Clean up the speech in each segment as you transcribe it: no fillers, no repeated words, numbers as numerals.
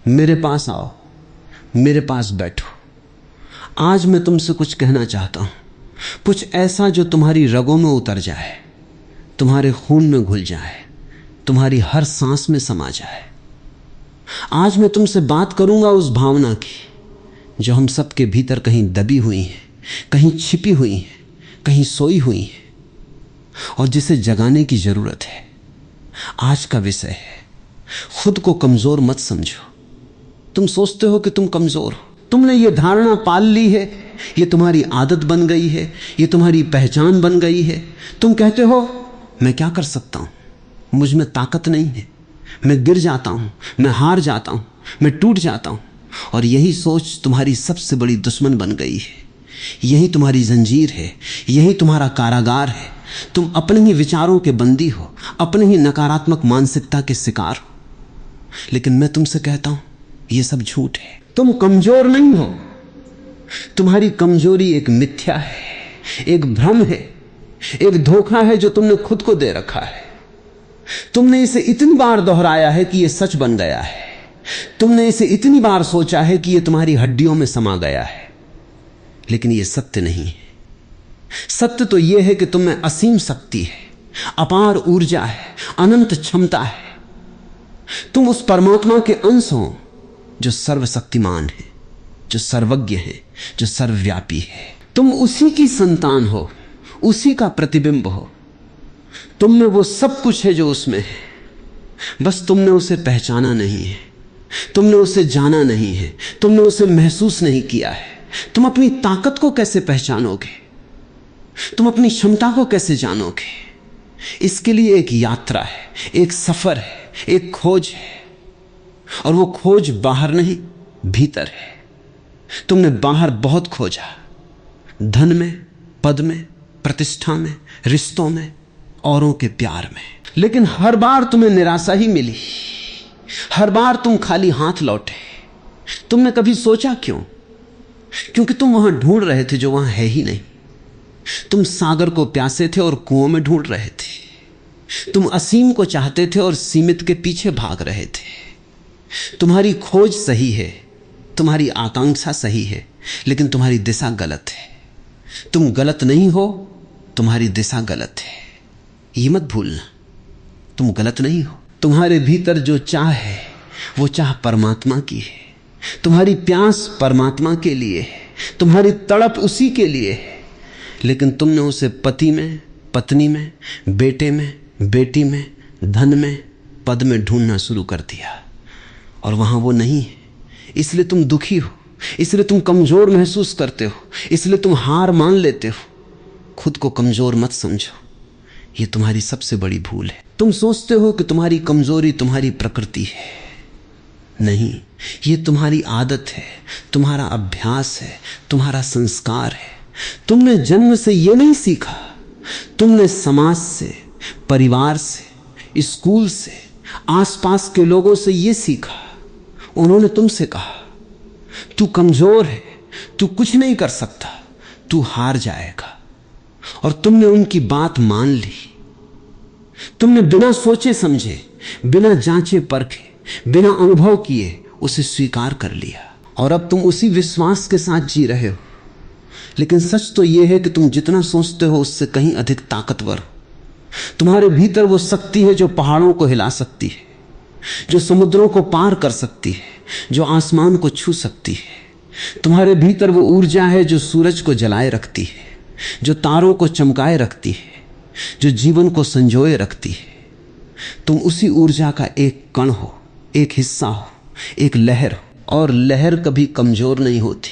मेरे पास आओ, मेरे पास बैठो। आज मैं तुमसे कुछ कहना चाहता हूं, कुछ ऐसा जो तुम्हारी रगों में उतर जाए, तुम्हारे खून में घुल जाए, तुम्हारी हर सांस में समा जाए। आज मैं तुमसे बात करूंगा उस भावना की जो हम सबके भीतर कहीं दबी हुई है, कहीं छिपी हुई है, कहीं सोई हुई है और जिसे जगाने की जरूरत है। आज का विषय है, खुद को कमजोर मत समझो। तुम सोचते हो कि तुम कमजोर हो, तुमने ये धारणा पाल ली है, ये तुम्हारी आदत बन गई है, ये तुम्हारी पहचान बन गई है। तुम कहते हो मैं क्या कर सकता हूं, मुझ में ताकत नहीं है, मैं गिर जाता हूं, मैं हार जाता हूं, मैं टूट जाता हूं। और यही सोच तुम्हारी सबसे बड़ी दुश्मन बन गई है। यही तुम्हारी जंजीर है, यही तुम्हारा कारागार है। तुम अपने ही विचारों के बंदी हो, अपने ही नकारात्मक मानसिकता के शिकार हो। लेकिन मैं तुमसे कहता हूं यह सब झूठ है। तुम कमजोर नहीं हो, तुम्हारी कमजोरी एक मिथ्या है, एक भ्रम है, एक धोखा है जो तुमने खुद को दे रखा है। तुमने इसे इतनी बार दोहराया है कि यह सच बन गया है। तुमने इसे इतनी बार सोचा है कि यह तुम्हारी हड्डियों में समा गया है। लेकिन यह सत्य नहीं है। सत्य तो यह है कि तुम में असीम शक्ति है, अपार ऊर्जा है, अनंत क्षमता है। तुम उस परमात्मा के अंश हो जो सर्वशक्तिमान है, जो सर्वज्ञ है, जो सर्वव्यापी है। तुम उसी की संतान हो, उसी का प्रतिबिंब हो। तुम में वो सब कुछ है जो उसमें है, बस तुमने उसे पहचाना नहीं है, तुमने उसे जाना नहीं है, तुमने उसे महसूस नहीं किया है। तुम अपनी ताकत को कैसे पहचानोगे, तुम अपनी क्षमता को कैसे जानोगे? इसके लिए एक यात्रा है, एक सफर है, एक खोज है। और वो खोज बाहर नहीं, भीतर है। तुमने बाहर बहुत खोजा, धन में, पद में, प्रतिष्ठा में, रिश्तों में, औरों के प्यार में, लेकिन हर बार तुम्हें निराशा ही मिली। हर बार तुम खाली हाथ लौटे। तुमने कभी सोचा क्यों? क्योंकि तुम वहां ढूंढ रहे थे जो वहां है ही नहीं। तुम सागर को प्यासे थे और कुओं में ढूंढ रहे थे। तुम असीम को चाहते थे और सीमित के पीछे भाग रहे थे। तुम्हारी खोज सही है, तुम्हारी आकांक्षा सही है, लेकिन तुम्हारी दिशा गलत है। तुम गलत नहीं हो, तुम्हारी दिशा गलत है। ये मत भूलना, तुम गलत नहीं हो। तुम्हारे भीतर जो चाह है वो चाह परमात्मा की है। तुम्हारी प्यास परमात्मा के लिए है, तुम्हारी तड़प उसी के लिए है। लेकिन तुमने उसे पति में, पत्नी में, बेटे में, बेटी में, धन में, पद में ढूंढना शुरू कर दिया और वहां वो नहीं है। इसलिए तुम दुखी हो, इसलिए तुम कमजोर महसूस करते हो, इसलिए तुम हार मान लेते हो। खुद को कमजोर मत समझो, ये तुम्हारी सबसे बड़ी भूल है। तुम सोचते हो कि तुम्हारी कमजोरी तुम्हारी प्रकृति है। नहीं, ये तुम्हारी आदत है, तुम्हारा अभ्यास है, तुम्हारा संस्कार है। तुमने जन्म से ये नहीं सीखा, तुमने समाज से, परिवार से, स्कूल से, आसपास के लोगों से ये सीखा। उन्होंने तुमसे कहा तू कमजोर है, तू कुछ नहीं कर सकता, तू हार जाएगा। और तुमने उनकी बात मान ली। तुमने बिना सोचे समझे, बिना जांचे परखे, बिना अनुभव किए उसे स्वीकार कर लिया और अब तुम उसी विश्वास के साथ जी रहे हो। लेकिन सच तो यह है कि तुम जितना सोचते हो उससे कहीं अधिक ताकतवर हो। तुम्हारे भीतर वो शक्ति है जो पहाड़ों को हिला सकती है, जो समुद्रों को पार कर सकती है, जो आसमान को छू सकती है। तुम्हारे भीतर वो ऊर्जा है जो सूरज को जलाए रखती है, जो तारों को चमकाए रखती है, जो जीवन को संजोए रखती है। तुम उसी ऊर्जा का एक कण हो, एक हिस्सा हो, एक लहर हो। और लहर कभी कमजोर नहीं होती,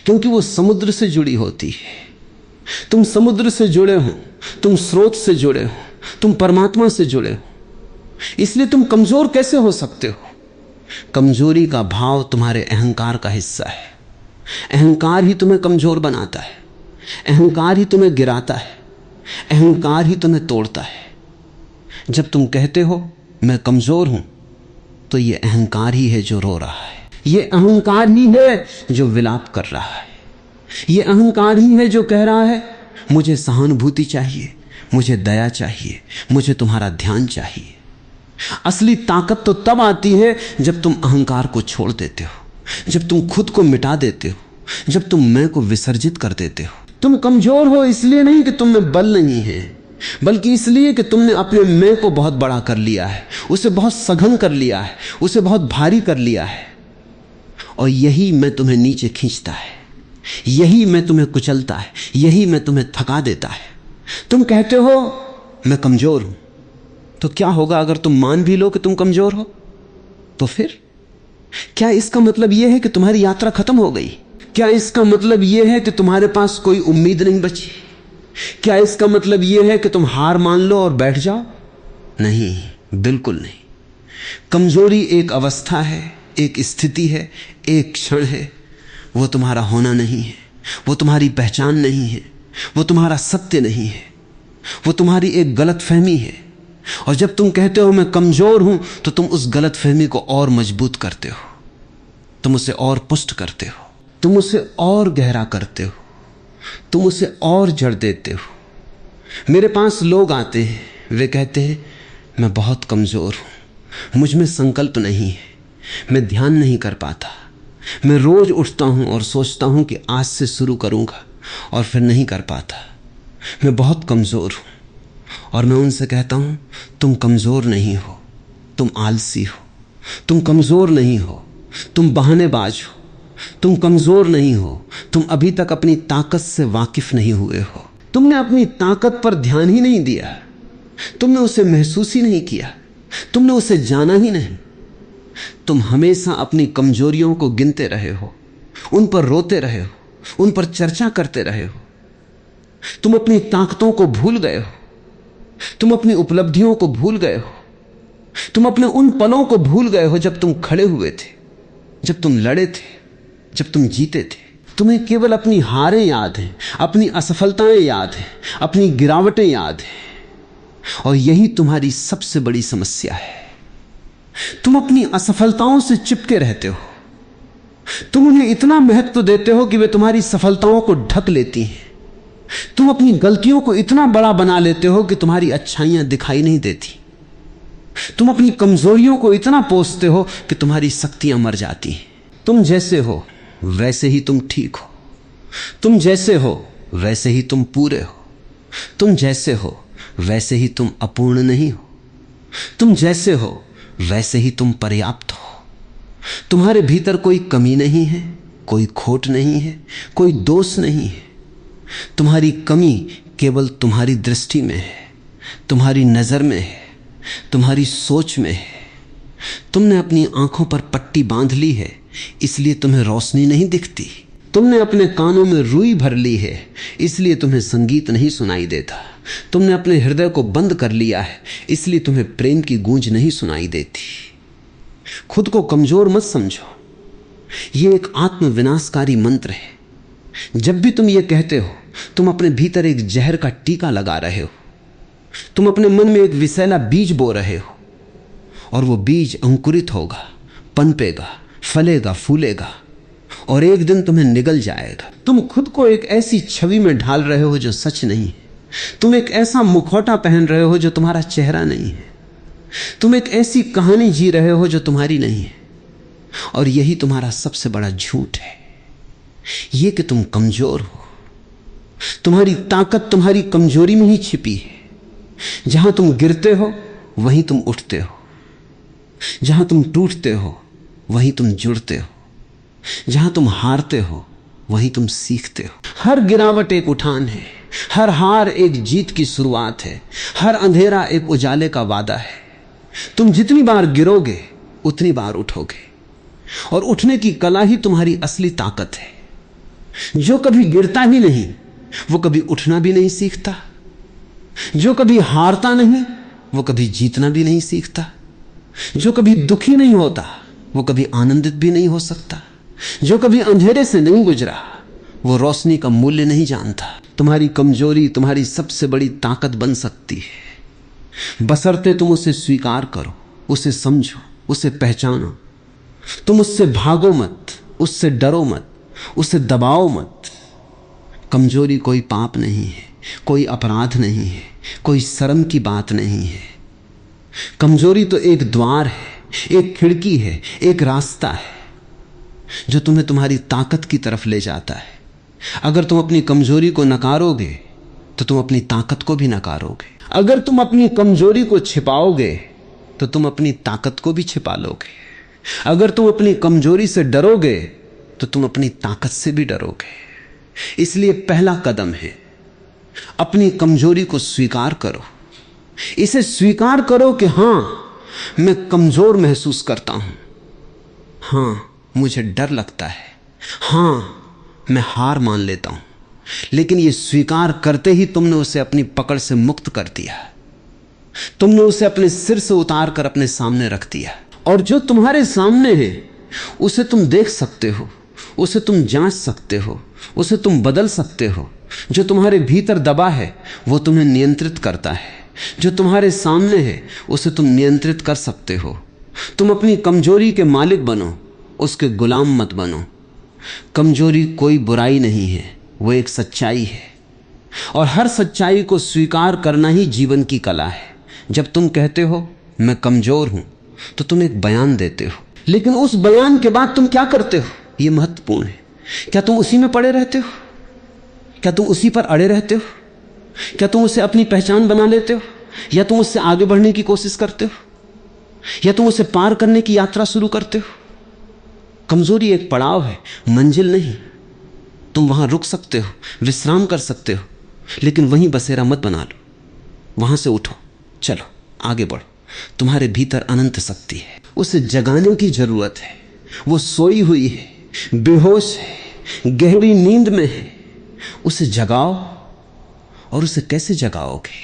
क्योंकि वो समुद्र से जुड़ी होती है। तुम समुद्र से जुड़े हो, तुम स्रोत से जुड़े हो, तुम परमात्मा से जुड़े हो। इसलिए तुम कमजोर कैसे हो सकते हो? कमजोरी का भाव तुम्हारे अहंकार का हिस्सा है। अहंकार ही तुम्हें कमजोर बनाता है, अहंकार ही तुम्हें गिराता है, अहंकार ही तुम्हें तोड़ता है। जब तुम कहते हो मैं कमजोर हूं, तो ये अहंकार ही है जो रो रहा है। ये अहंकार ही है जो विलाप कर रहा है। ये अहंकार ही है जो कह रहा है मुझे सहानुभूति चाहिए, मुझे दया चाहिए, मुझे तुम्हारा ध्यान चाहिए। असली ताकत तो तब आती है जब तुम अहंकार को छोड़ देते हो, जब तुम खुद को मिटा देते हो, जब तुम मैं को विसर्जित कर देते हो। तुम कमजोर हो इसलिए नहीं कि तुम में बल नहीं है, बल्कि इसलिए कि तुमने अपने मैं को बहुत बड़ा कर लिया है, उसे बहुत सघन कर लिया है, उसे बहुत भारी कर लिया है। और यही मैं तुम्हें नीचे खींचता है, यही मैं तुम्हें कुचलता है, यही मैं तुम्हें थका देता है। तुम कहते हो मैं कमजोर हूं, तो क्या होगा अगर तुम मान भी लो कि तुम कमजोर हो? तो फिर क्या इसका मतलब यह है कि तुम्हारी यात्रा खत्म हो गई? क्या इसका मतलब यह है कि तुम्हारे पास कोई उम्मीद नहीं बची? क्या इसका मतलब यह है कि तुम हार मान लो और बैठ जाओ? नहीं, बिल्कुल नहीं। कमजोरी एक अवस्था है, एक स्थिति है, एक क्षण है। वो तुम्हारा होना नहीं है, वो तुम्हारी पहचान नहीं है, वो तुम्हारा सत्य नहीं है, वो तुम्हारी एक गलतफहमी है। और जब तुम कहते हो मैं कमजोर हूं, तो तुम उस गलतफहमी को और मजबूत करते हो, तुम उसे और पुष्ट करते हो, तुम उसे और गहरा करते हो, तुम उसे और जड़ देते हो। मेरे पास लोग आते हैं, वे कहते हैं मैं बहुत कमजोर हूं, मुझ में संकल्प नहीं है, मैं ध्यान नहीं कर पाता, मैं रोज उठता हूं और सोचता हूं कि आज से शुरू करूंगा और फिर नहीं कर पाता, मैं बहुत कमजोर हूं। और मैं उनसे कहता हूं तुम कमजोर नहीं हो, तुम आलसी हो, तुम कमजोर नहीं हो, तुम बहानेबाज हो, तुम कमजोर नहीं हो, तुम अभी तक अपनी ताकत से वाकिफ नहीं हुए हो, तुमने अपनी ताकत पर ध्यान ही नहीं दिया, तुमने उसे महसूस ही नहीं किया, तुमने उसे जाना ही नहीं। तुम हमेशा अपनी कमजोरियों को गिनते रहे हो, उन पर रोते रहे हो, उन पर चर्चा करते रहे हो। तुम अपनी ताकतों को भूल गए हो, तुम अपनी उपलब्धियों को भूल गए हो, तुम अपने उन पलों को भूल गए हो जब तुम खड़े हुए थे, जब तुम लड़े थे, जब तुम जीते थे। तुम्हें केवल अपनी हारें याद हैं, अपनी असफलताएं याद हैं, अपनी गिरावटें याद हैं। और यही तुम्हारी सबसे बड़ी समस्या है। तुम अपनी असफलताओं से चिपके रहते हो, तुम उन्हें इतना महत्व देते हो कि वे तुम्हारी सफलताओं को ढक लेती हैं। तुम अपनी गलतियों को इतना बड़ा बना लेते हो कि तुम्हारी अच्छाइयां दिखाई नहीं देती। तुम अपनी कमजोरियों को इतना पोसते हो कि तुम्हारी शक्तियां मर जाती हैं। तुम जैसे हो वैसे ही तुम ठीक हो, तुम जैसे हो वैसे ही तुम पूरे हो, तुम जैसे हो वैसे ही तुम अपूर्ण नहीं हो, तुम जैसे हो वैसे ही तुम पर्याप्त हो। तुम्हारे भीतर कोई कमी नहीं है, कोई खोट नहीं है, कोई दोष नहीं है। तुम्हारी कमी केवल तुम्हारी दृष्टि में है, तुम्हारी नजर में है, तुम्हारी सोच में है। तुमने अपनी आंखों पर पट्टी बांध ली है, इसलिए तुम्हें रोशनी नहीं दिखती। तुमने अपने कानों में रुई भर ली है, इसलिए तुम्हें संगीत नहीं सुनाई देता। तुमने अपने हृदय को बंद कर लिया है, इसलिए तुम्हें प्रेम की गूंज नहीं सुनाई देती। खुद को कमजोर मत समझो, यह एक आत्मविनाशकारी मंत्र है। जब भी तुम ये कहते हो, तुम अपने भीतर एक जहर का टीका लगा रहे हो। तुम अपने मन में एक विषैला बीज बो रहे हो, और वो बीज अंकुरित होगा, पनपेगा, फलेगा, फूलेगा, और एक दिन तुम्हें निगल जाएगा। तुम खुद को एक ऐसी छवि में ढाल रहे हो जो सच नहीं है। तुम एक ऐसा मुखौटा पहन रहे हो जो तुम्हारा चेहरा नहीं है। तुम एक ऐसी कहानी जी रहे हो जो तुम्हारी नहीं है। और यही तुम्हारा सबसे बड़ा झूठ है, यह कि तुम कमजोर हो। तुम्हारी ताकत तुम्हारी कमजोरी में ही छिपी है। जहां तुम गिरते हो वहीं तुम उठते हो, जहां तुम टूटते हो वहीं तुम जुड़ते हो, जहां तुम हारते हो वहीं तुम सीखते हो। हर गिरावट एक उठान है, हर हार एक जीत की शुरुआत है, हर अंधेरा एक उजाले का वादा है। तुम जितनी बार गिरोगे उतनी बार उठोगे, और उठने की कला ही तुम्हारी असली ताकत है। जो कभी गिरता ही नहीं वो कभी उठना भी नहीं सीखता, जो कभी हारता नहीं वो कभी जीतना भी नहीं सीखता, जो कभी दुखी नहीं होता वो कभी आनंदित भी नहीं हो सकता, जो कभी अंधेरे से नहीं गुजरा वो रोशनी का मूल्य नहीं जानता। तुम्हारी कमजोरी तुम्हारी सबसे बड़ी ताकत बन सकती है, बशर्ते तुम उसे स्वीकार करो, उसे समझो, उसे पहचानो। तुम उससे भागो मत, उससे डरो मत, उसे दबाओ मत। कमजोरी कोई पाप नहीं है, कोई अपराध नहीं है, कोई शर्म की बात नहीं है। कमजोरी तो एक द्वार है, एक खिड़की है, एक रास्ता है जो तुम्हें तुम्हारी ताकत की तरफ ले जाता है। अगर तुम अपनी कमजोरी को नकारोगे तो तुम अपनी ताकत को भी नकारोगे। अगर तुम अपनी कमजोरी को छिपाओगे तो तुम अपनी ताकत को भी छिपा लोगे। अगर तुम अपनी कमजोरी से डरोगे तो तुम अपनी ताकत से भी डरोगे। इसलिए पहला कदम है अपनी कमजोरी को स्वीकार करो। इसे स्वीकार करो कि हां, मैं कमजोर महसूस करता हूं, हां मुझे डर लगता है, हां मैं हार मान लेता हूं। लेकिन यह स्वीकार करते ही तुमने उसे अपनी पकड़ से मुक्त कर दिया। तुमने उसे अपने सिर से उतार कर अपने सामने रख दिया। और जो तुम्हारे सामने है उसे तुम देख सकते हो, उसे तुम जांच सकते हो, उसे तुम बदल सकते हो। जो तुम्हारे भीतर दबा है वो तुम्हें नियंत्रित करता है। जो तुम्हारे सामने है उसे तुम नियंत्रित कर सकते हो। तुम अपनी कमजोरी के मालिक बनो, उसके गुलाम मत बनो। कमजोरी कोई बुराई नहीं है, वो एक सच्चाई है। और हर सच्चाई को स्वीकार करना ही जीवन की कला है। जब तुम कहते हो मैं कमजोर हूं तो तुम एक बयान देते हो, लेकिन उस बयान के बाद तुम क्या करते हो यह महत्वपूर्ण है। क्या तुम उसी में पड़े रहते हो? क्या तुम उसी पर अड़े रहते हो? क्या तुम उसे अपनी पहचान बना लेते हो? या तुम उससे आगे बढ़ने की कोशिश करते हो? या तुम उसे पार करने की यात्रा शुरू करते हो? कमजोरी एक पड़ाव है, मंजिल नहीं। तुम वहां रुक सकते हो, विश्राम कर सकते हो, लेकिन वहीं बसेरा मत बना लो। वहां से उठो, चलो आगे बढ़ो। तुम्हारे भीतर अनंत शक्ति है, उसे जगाने की जरूरत है। वो सोई हुई है, बेहोश है, गहरी नींद में है। उसे जगाओ। और उसे कैसे जगाओगे?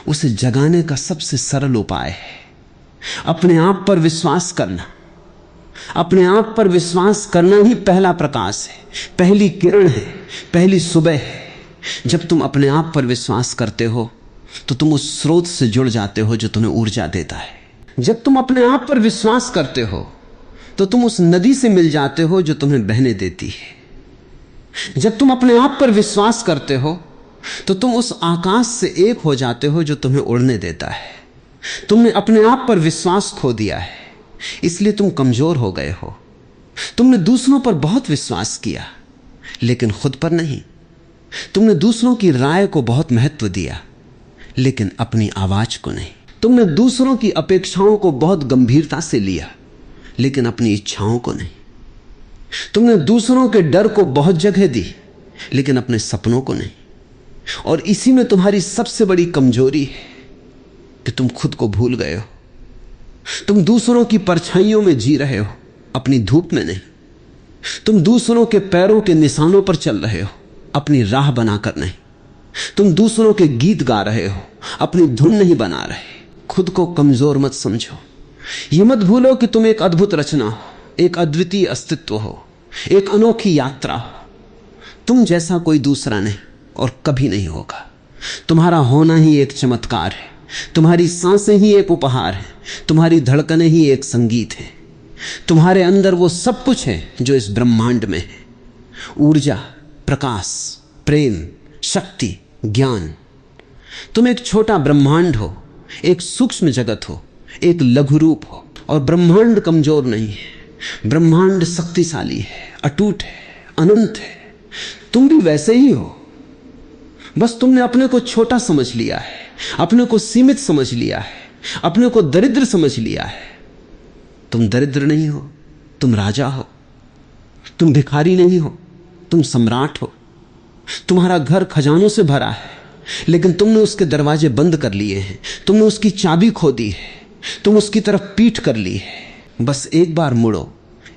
उसे जगाने का सबसे सरल उपाय है अपने आप पर विश्वास करना। अपने आप पर विश्वास करना ही पहला प्रकाश है, पहली किरण है, पहली सुबह है। जब तुम अपने आप पर विश्वास करते हो तो तुम उस स्रोत से जुड़ जाते हो जो तुम्हें ऊर्जा देता है। जब तुम अपने आप पर विश्वास करते हो तो तुम उस नदी से मिल जाते हो जो तुम्हें बहने देती है। जब तुम अपने आप पर विश्वास करते हो तो तुम उस आकाश से एक हो जाते हो जो तुम्हें उड़ने देता है। तुमने अपने आप पर विश्वास खो दिया है, इसलिए तुम कमजोर हो गए हो। तुमने दूसरों पर बहुत विश्वास किया लेकिन खुद पर नहीं। तुमने दूसरों की राय को बहुत महत्व दिया लेकिन अपनी आवाज को नहीं। तुमने दूसरों की अपेक्षाओं को बहुत गंभीरता से लिया लेकिन अपनी इच्छाओं को नहीं। तुमने दूसरों के डर को बहुत जगह दी लेकिन अपने सपनों को नहीं। और इसी में तुम्हारी सबसे बड़ी कमजोरी है कि तुम खुद को भूल गए हो। तुम दूसरों की परछाइयों में जी रहे हो, अपनी धूप में नहीं। तुम दूसरों के पैरों के निशानों पर चल रहे हो, अपनी राह बनाकर नहीं। तुम दूसरों के गीत गा रहे हो, अपनी धुन नहीं बना रहे। खुद को कमजोर मत समझो। यह मत भूलो कि तुम एक अद्भुत रचना हो, एक अद्वितीय अस्तित्व हो, एक अनोखी यात्रा हो। तुम जैसा कोई दूसरा नहीं और कभी नहीं होगा। तुम्हारा होना ही एक चमत्कार है, तुम्हारी सांसें ही एक उपहार है, तुम्हारी धड़कनें ही एक संगीत है। तुम्हारे अंदर वो सब कुछ है जो इस ब्रह्मांड में है। ऊर्जा, प्रकाश, प्रेम, शक्ति, ज्ञान। तुम एक छोटा ब्रह्मांड हो, एक सूक्ष्म जगत हो, एक लघु रूप हो। और ब्रह्मांड कमजोर नहीं है, ब्रह्मांड शक्तिशाली है, अटूट है, अनंत है। तुम भी वैसे ही हो, बस तुमने अपने को छोटा समझ लिया है, अपने को सीमित समझ लिया है, अपने को दरिद्र समझ लिया है। तुम दरिद्र नहीं हो, तुम राजा हो। तुम भिखारी नहीं हो, तुम सम्राट हो। तुम्हारा घर खजानों से भरा है लेकिन तुमने उसके दरवाजे बंद कर लिए हैं, तुमने उसकी चाबी खो दी है, तुम उसकी तरफ पीठ कर ली है। बस एक बार मुड़ो,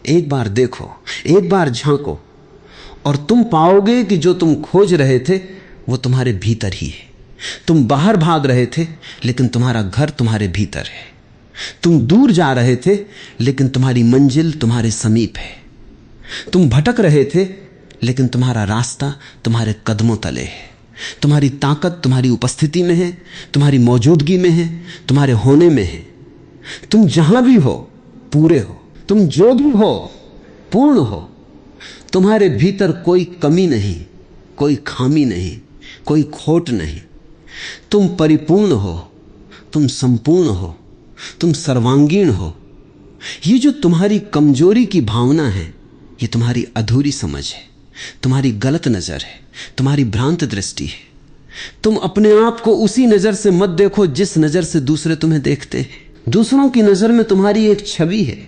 एक बार देखो, एक बार झांको और तुम पाओगे कि जो तुम खोज रहे थे वो तुम्हारे भीतर ही है। तुम बाहर भाग रहे थे लेकिन तुम्हारा घर तुम्हारे भीतर है। तुम दूर जा रहे थे लेकिन तुम्हारी मंजिल तुम्हारे समीप है। तुम भटक रहे थे लेकिन तुम्हारा रास्ता तुम्हारे कदमों तले है। तुम्हारी ताकत तुम्हारी उपस्थिति में है, तुम्हारी मौजूदगी में है, तुम्हारे होने में है। तुम जहां भी हो पूरे हो, तुम जो भी हो पूर्ण हो। तुम्हारे भीतर कोई कमी नहीं, कोई खामी नहीं, कोई खोट नहीं। तुम परिपूर्ण हो, तुम संपूर्ण हो, तुम सर्वांगीण हो। ये जो तुम्हारी कमजोरी की भावना है, ये तुम्हारी अधूरी समझ है, तुम्हारी गलत नज़र है, तुम्हारी भ्रांत दृष्टि है। तुम अपने आप को उसी नज़र से मत देखो जिस नज़र से दूसरे तुम्हें देखते हैं। दूसरों की नज़र में तुम्हारी एक छवि है,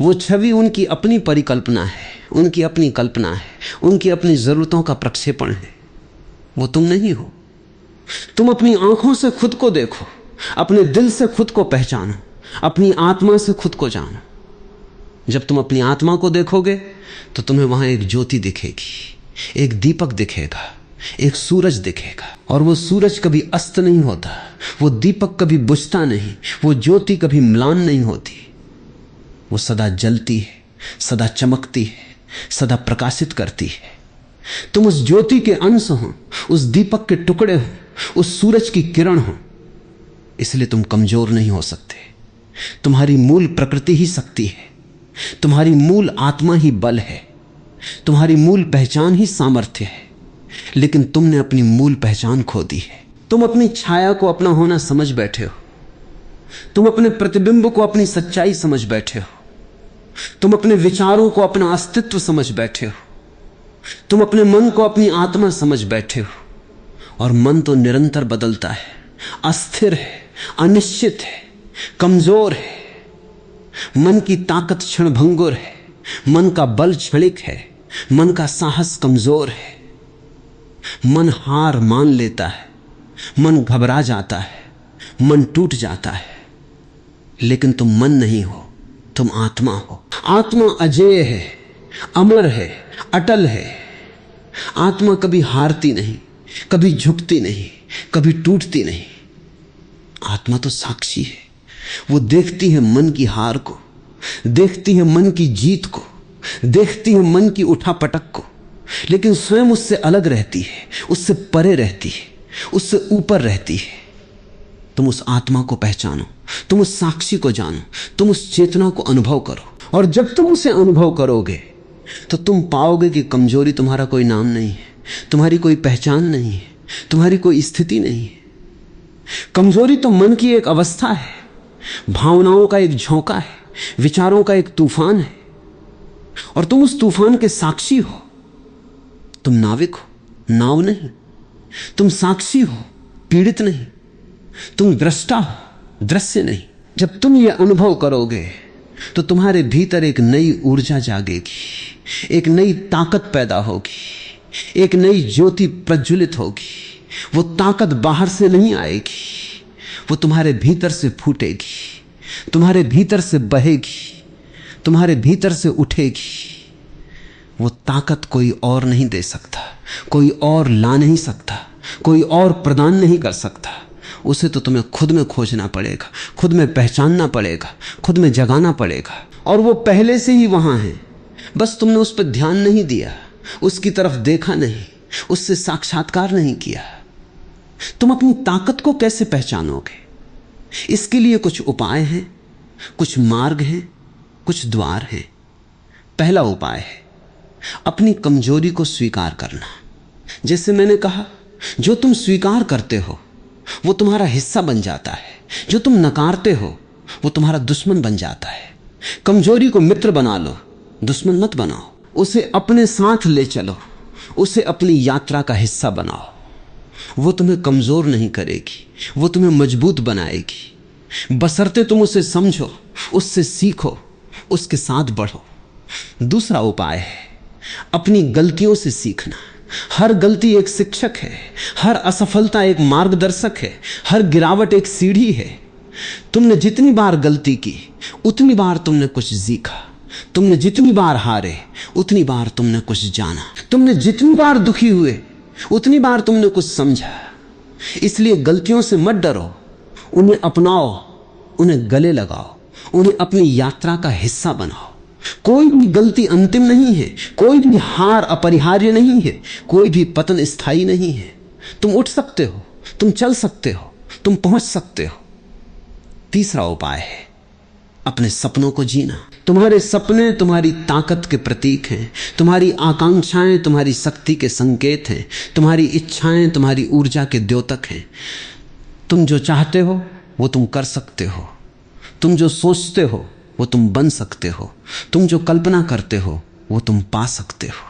वो छवि उनकी अपनी परिकल्पना है, उनकी अपनी कल्पना है, उनकी अपनी ज़रूरतों का प्रक्षेपण है, वो तुम नहीं हो। तुम अपनी आंखों से खुद को देखो, अपने दिल से खुद को पहचानो, अपनी आत्मा से खुद को जानो। जब तुम अपनी आत्मा को देखोगे तो तुम्हें वहां एक ज्योति दिखेगी, एक दीपक दिखेगा, एक सूरज दिखेगा। और वो सूरज कभी अस्त नहीं होता, वो दीपक कभी बुझता नहीं, वो ज्योति कभी म्लान नहीं होती। वो सदा जलती है, सदा चमकती है, सदा प्रकाशित करती है। तुम उस ज्योति के अंश हो, उस दीपक के टुकड़े हो, उस सूरज की किरण हो। इसलिए तुम कमजोर नहीं हो सकते। तुम्हारी मूल प्रकृति ही शक्ति है, तुम्हारी मूल आत्मा ही बल है, तुम्हारी मूल पहचान ही सामर्थ्य है। लेकिन तुमने अपनी मूल पहचान खो दी है। तुम अपनी छाया को अपना होना समझ बैठे हो, तुम अपने प्रतिबिंब को अपनी सच्चाई समझ बैठे हो, तुम अपने विचारों को अपना अस्तित्व समझ बैठे हो, तुम अपने मन को अपनी आत्मा समझ बैठे हो। और मन तो निरंतर बदलता है, अस्थिर है, अनिश्चित है, कमजोर है। मन की ताकत क्षणभंगुर है, मन का बल क्षणिक है, मन का साहस कमजोर है। मन हार मान लेता है, मन घबरा जाता है, मन टूट जाता है। लेकिन तुम मन नहीं हो, तुम आत्मा हो। आत्मा अजेय है, अमर है, अटल है। आत्मा कभी हारती नहीं, कभी झुकती नहीं, कभी टूटती नहीं। आत्मा तो साक्षी है, वो देखती है मन की हार को, देखती है मन की जीत को, देखती है मन की उठापटक को, लेकिन स्वयं उससे अलग रहती है, उससे परे रहती है, उससे ऊपर रहती है। तुम उस आत्मा को पहचानो, तुम उस साक्षी को जानो, तुम उस चेतना को अनुभव करो। और जब तुम उसे अनुभव करोगे तो तुम पाओगे कि कमजोरी तुम्हारा कोई नाम नहीं है, तुम्हारी कोई पहचान नहीं है, तुम्हारी कोई स्थिति नहीं है। कमजोरी तो मन की एक अवस्था है, भावनाओं का एक झोंका है, विचारों का एक तूफान है। और तुम उस तूफान के साक्षी हो। तुम नाविक हो, नाव नहीं। तुम साक्षी हो, पीड़ित नहीं। तुम दृष्टा हो, दृश्य नहीं। जब तुम ये अनुभव करोगे तो तुम्हारे भीतर एक नई ऊर्जा जागेगी, एक नई ताकत पैदा होगी, एक नई ज्योति प्रज्वलित होगी। वो ताकत बाहर से नहीं आएगी, वो तुम्हारे भीतर से फूटेगी, तुम्हारे भीतर से बहेगी, तुम्हारे भीतर से उठेगी। वो ताकत कोई और नहीं दे सकता, कोई और ला नहीं सकता, कोई और प्रदान नहीं कर सकता। उसे तो तुम्हें खुद में खोजना पड़ेगा, खुद में पहचानना पड़ेगा, खुद में जगाना पड़ेगा। और वो पहले से ही वहां है, बस तुमने उस पर ध्यान नहीं दिया, उसकी तरफ देखा नहीं, उससे साक्षात्कार नहीं किया। तुम अपनी ताकत को कैसे पहचानोगे? इसके लिए कुछ उपाय हैं, कुछ मार्ग हैं, कुछ द्वार हैं। पहला उपाय है अपनी कमजोरी को स्वीकार करना। जैसे मैंने कहा, जो तुम स्वीकार करते हो वो तुम्हारा हिस्सा बन जाता है, जो तुम नकारते हो वो तुम्हारा दुश्मन बन जाता है। कमजोरी को मित्र बना लो, दुश्मन मत बनाओ। उसे अपने साथ ले चलो, उसे अपनी यात्रा का हिस्सा बनाओ। वो तुम्हें कमजोर नहीं करेगी, वो तुम्हें मजबूत बनाएगी, बशर्ते तुम उसे समझो, उससे सीखो, उसके साथ बढ़ो। दूसरा उपाय है अपनी गलतियों से सीखना। हर गलती एक शिक्षक है, हर असफलता एक मार्गदर्शक है, हर गिरावट एक सीढ़ी है। तुमने जितनी बार गलती की उतनी बार तुमने कुछ सीखा, तुमने जितनी बार हारे उतनी बार तुमने कुछ जाना, तुमने जितनी बार दुखी हुए उतनी बार तुमने कुछ समझा। इसलिए गलतियों से मत डरो, उन्हें अपनाओ, उन्हें गले लगाओ, उन्हें अपनी यात्रा का हिस्सा बनाओ। कोई भी गलती अंतिम नहीं है, कोई भी हार अपरिहार्य नहीं है, कोई भी पतन स्थायी नहीं है। तुम उठ सकते हो, तुम चल सकते हो, तुम पहुंच सकते हो। तीसरा उपाय है अपने सपनों को जीना। तुम्हारे सपने तुम्हारी ताकत के प्रतीक हैं, तुम्हारी आकांक्षाएं तुम्हारी शक्ति के संकेत हैं, तुम्हारी इच्छाएं तुम्हारी ऊर्जा के द्योतक हैं। तुम जो चाहते हो वो तुम कर सकते हो। तुम जो सोचते हो वो तुम बन सकते हो। तुम जो कल्पना करते हो वो तुम पा सकते हो।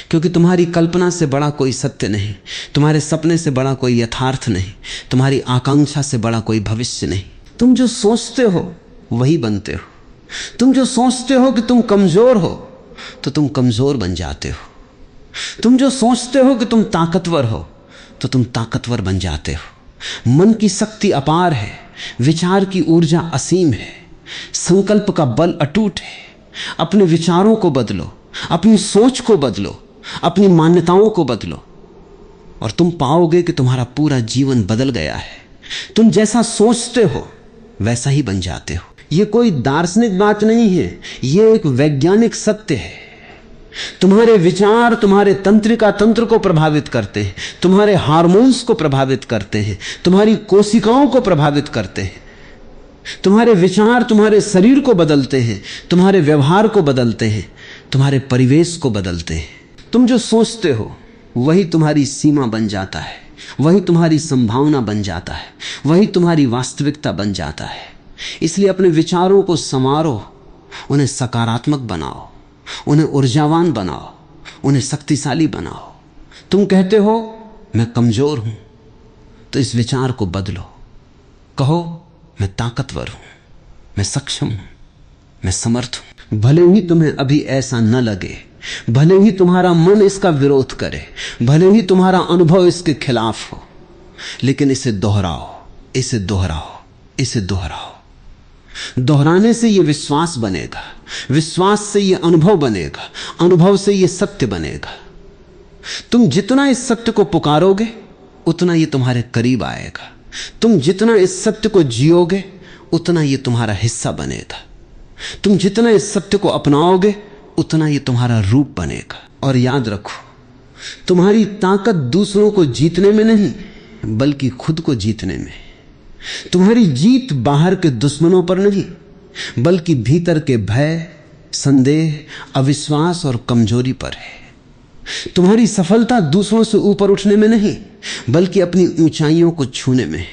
क्योंकि तुम्हारी कल्पना से बड़ा कोई सत्य नहीं, तुम्हारे सपने से बड़ा कोई यथार्थ नहीं, तुम्हारी आकांक्षा से बड़ा कोई भविष्य नहीं। तुम जो सोचते हो वही बनते हो। तुम जो सोचते हो कि तुम कमजोर हो तो तुम कमजोर बन जाते हो। तुम जो सोचते हो कि तुम ताकतवर हो तो तुम ताकतवर बन जाते हो। मन की शक्ति अपार है, विचार की ऊर्जा असीम है, संकल्प का बल अटूट है। अपने विचारों को बदलो, अपनी सोच को बदलो, अपनी मान्यताओं को बदलो और तुम पाओगे कि तुम्हारा पूरा जीवन बदल गया है। तुम जैसा सोचते हो वैसा ही बन जाते हो। यह कोई दार्शनिक बात नहीं है, यह एक वैज्ञानिक सत्य है। तुम्हारे विचार तुम्हारे तंत्रिका तंत्र को प्रभावित करते हैं, तुम्हारे हार्मोन्स को प्रभावित करते हैं, तुम्हारी कोशिकाओं को प्रभावित करते हैं। तुम्हारे विचार तुम्हारे शरीर को बदलते हैं, तुम्हारे व्यवहार को बदलते हैं, तुम्हारे परिवेश को बदलते हैं। तुम जो सोचते हो वही तुम्हारी सीमा बन जाता है, वही तुम्हारी संभावना बन जाता है, वही तुम्हारी वास्तविकता बन जाता है। इसलिए अपने विचारों को संवारो, उन्हें सकारात्मक बनाओ, उन्हें ऊर्जावान बनाओ, उन्हें शक्तिशाली बनाओ। तुम कहते हो मैं कमजोर हूं, तो इस विचार को बदलो। कहो मैं ताकतवर हूं, मैं सक्षम हूं, मैं समर्थ हूं। भले ही तुम्हें अभी ऐसा न लगे, भले ही तुम्हारा मन इसका विरोध करे, भले ही तुम्हारा अनुभव इसके खिलाफ हो, लेकिन इसे दोहराओ, इसे दोहराओ, इसे दोहराओ। दोहराने से यह विश्वास बनेगा, विश्वास से यह अनुभव बनेगा, अनुभव से यह सत्य बनेगा। तुम जितना इस सत्य को पुकारोगे उतना यह तुम्हारे करीब आएगा। तुम जितना इस सत्य को जियोगे उतना यह तुम्हारा हिस्सा बनेगा। तुम जितना इस सत्य को अपनाओगे उतना यह तुम्हारा रूप बनेगा। और याद रखो, तुम्हारी ताकत दूसरों को जीतने में नहीं बल्कि खुद को जीतने में। तुम्हारी जीत बाहर के दुश्मनों पर नहीं बल्कि भीतर के भय, संदेह, अविश्वास और कमजोरी पर है। तुम्हारी सफलता दूसरों से ऊपर उठने में नहीं बल्कि अपनी ऊंचाइयों को छूने में।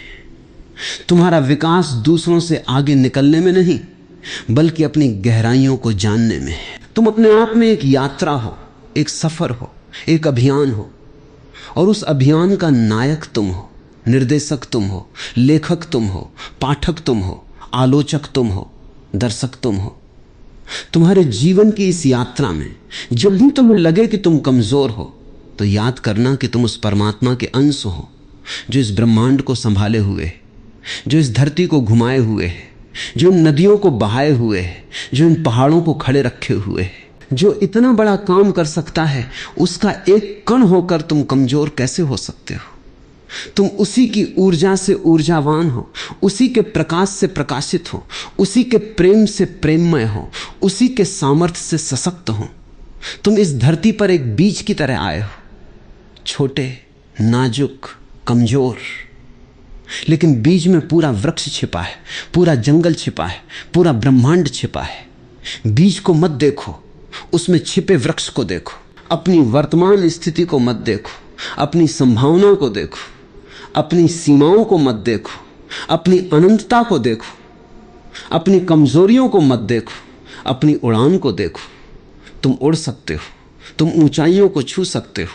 तुम्हारा विकास दूसरों से आगे निकलने में नहीं बल्कि अपनी गहराइयों को जानने में। तुम अपने आप में एक यात्रा हो, एक सफर हो, एक अभियान हो और उस अभियान का नायक तुम हो, निर्देशक तुम हो, लेखक तुम हो, पाठक तुम हो, आलोचक तुम हो, दर्शक तुम हो। तुम्हारे जीवन की इस यात्रा में जब भी तुम्हें लगे कि तुम कमजोर हो तो याद करना कि तुम उस परमात्मा के अंश हो जो इस ब्रह्मांड को संभाले हुए है, जो इस धरती को घुमाए हुए है, जो इन नदियों को बहाए हुए है, जो इन पहाड़ों को खड़े रखे हुए है, जो इतना बड़ा काम कर सकता है। उसका एक कण होकर तुम कमजोर कैसे हो सकते हो? तुम उसी की ऊर्जा से ऊर्जावान हो, उसी के प्रकाश से प्रकाशित हो, उसी के प्रेम से प्रेममय हो, उसी के सामर्थ्य से सशक्त हो। तुम इस धरती पर एक बीज की तरह आए हो, छोटे, नाजुक, कमजोर, लेकिन बीज में पूरा वृक्ष छिपा है, पूरा जंगल छिपा है, पूरा ब्रह्मांड छिपा है। बीज को मत देखो, उसमें छिपे वृक्ष को देखो। अपनी वर्तमान स्थिति को मत देखो, अपनी संभावनाओं को देखो, अपनी सीमाओं को मत देखो, अपनी अनंतता को देखो, अपनी कमजोरियों को मत देखो, अपनी उड़ान को देखो। तुम उड़ सकते हो, तुम ऊंचाइयों को छू सकते हो,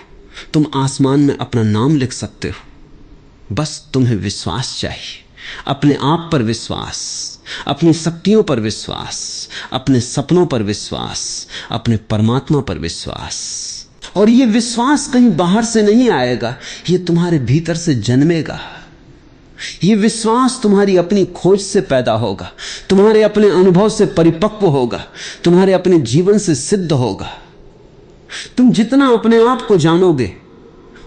तुम आसमान में अपना नाम लिख सकते हो। बस तुम्हें विश्वास चाहिए, अपने आप पर विश्वास, अपनी शक्तियों पर विश्वास, अपने सपनों पर विश्वास, अपने परमात्मा पर विश्वास। और ये विश्वास कहीं बाहर से नहीं आएगा, ये तुम्हारे भीतर से जन्मेगा। ये विश्वास तुम्हारी अपनी खोज से पैदा होगा, तुम्हारे अपने अनुभव से परिपक्व होगा, तुम्हारे अपने जीवन से सिद्ध होगा। तुम जितना अपने आप को जानोगे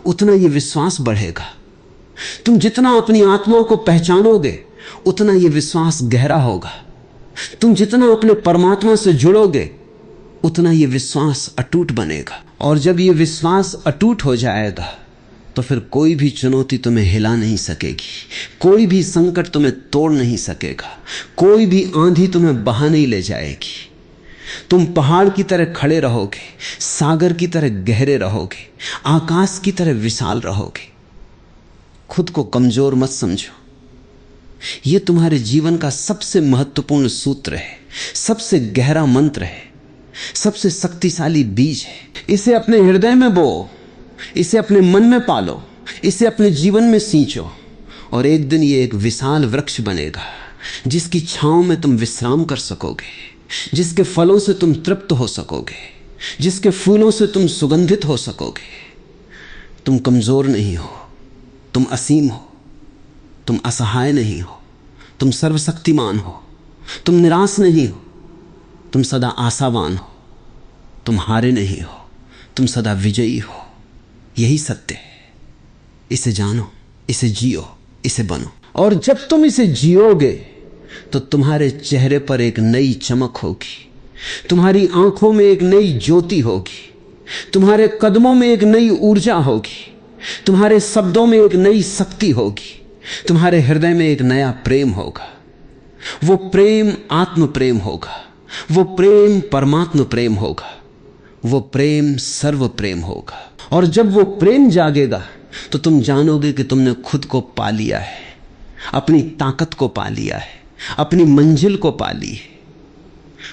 उतना ये विश्वास बढ़ेगा। तुम जितना अपनी आत्मा को पहचानोगे उतना ये विश्वास गहरा होगा। तुम जितना अपने परमात्मा से जुड़ोगे उतना ये विश्वास अटूट बनेगा। और जब ये विश्वास अटूट हो जाएगा तो फिर कोई भी चुनौती तुम्हें हिला नहीं सकेगी, कोई भी संकट तुम्हें तोड़ नहीं सकेगा, कोई भी आंधी तुम्हें बहा नहीं ले जाएगी। तुम पहाड़ की तरह खड़े रहोगे, सागर की तरह गहरे रहोगे, आकाश की तरह विशाल रहोगे। खुद को कमजोर मत समझो, ये तुम्हारे जीवन का सबसे महत्वपूर्ण सूत्र है, सबसे गहरा मंत्र है, सबसे शक्तिशाली बीज है। इसे अपने हृदय में बो, इसे अपने मन में पालो, इसे अपने जीवन में सींचो, और एक दिन ये एक विशाल वृक्ष बनेगा जिसकी छांव में तुम विश्राम कर सकोगे, जिसके फलों से तुम तृप्त हो सकोगे, जिसके फूलों से तुम सुगंधित हो सकोगे। तुम कमजोर नहीं हो, तुम असीम हो, तुम असहाय नहीं हो, तुम सर्वशक्तिमान हो, तुम निराश नहीं हो, तुम सदा आशावान हो, तुम हारे नहीं हो, तुम सदा विजयी हो। यही सत्य है। इसे जानो, इसे जियो, इसे बनो। और जब तुम इसे जियोगे तो तुम्हारे चेहरे पर एक नई चमक होगी, तुम्हारी आंखों में एक नई ज्योति होगी, तुम्हारे कदमों में एक नई ऊर्जा होगी, तुम्हारे शब्दों में एक नई शक्ति होगी, तुम्हारे हृदय में एक नया प्रेम होगा। वो प्रेम आत्म प्रेम होगा, वो प्रेम परमात्मा प्रेम होगा, वो प्रेम सर्व प्रेम होगा। और जब वो प्रेम जागेगा तो तुम जानोगे कि तुमने खुद को पा लिया है, अपनी ताकत को पा लिया है, अपनी मंजिल को पा ली है।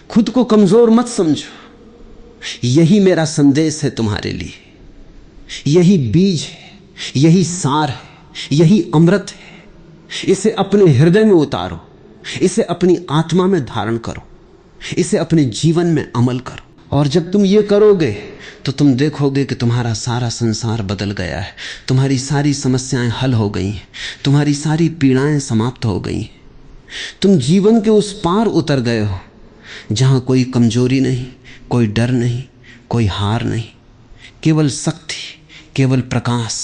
खुद को कमजोर मत समझो। यही मेरा संदेश है तुम्हारे लिए। यही बीज है, यही सार है, यही अमृत है। इसे अपने हृदय में उतारो, इसे अपनी आत्मा में धारण करो, इसे अपने जीवन में अमल करो। और जब तुम ये करोगे तो तुम देखोगे कि तुम्हारा सारा संसार बदल गया है, तुम्हारी सारी समस्याएं हल हो गई हैं, तुम्हारी सारी पीड़ाएं समाप्त हो गई हैं। तुम जीवन के उस पार उतर गए हो जहां कोई कमजोरी नहीं, कोई डर नहीं, कोई हार नहीं, केवल शक्ति, केवल प्रकाश,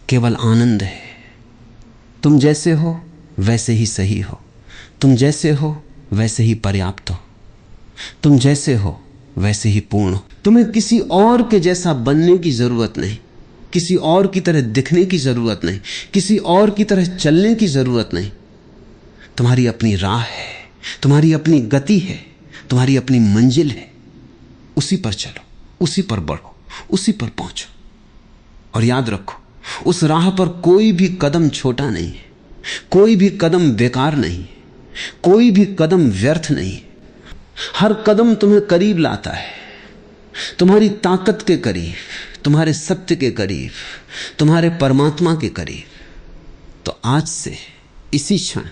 केवल आनंद है। तुम जैसे हो वैसे ही सही हो, तुम जैसे हो वैसे ही पर्याप्त हो, तुम जैसे हो वैसे ही पूर्ण हो। तुम्हें किसी और के जैसा बनने की जरूरत नहीं, किसी और की तरह दिखने की जरूरत नहीं, किसी और की तरह चलने की जरूरत नहीं। तुम्हारी अपनी राह है, तुम्हारी अपनी गति है, तुम्हारी अपनी मंजिल है। उसी पर चलो, उसी पर बढ़ो, उसी पर पहुंचो। और याद रखो, उस राह पर कोई भी कदम छोटा नहीं है, कोई भी कदम बेकार नहीं है, कोई भी कदम व्यर्थ नहीं। हर कदम तुम्हें करीब लाता है, तुम्हारी ताकत के करीब, तुम्हारे सत्य के करीब, तुम्हारे परमात्मा के करीब। तो आज से इसी क्षण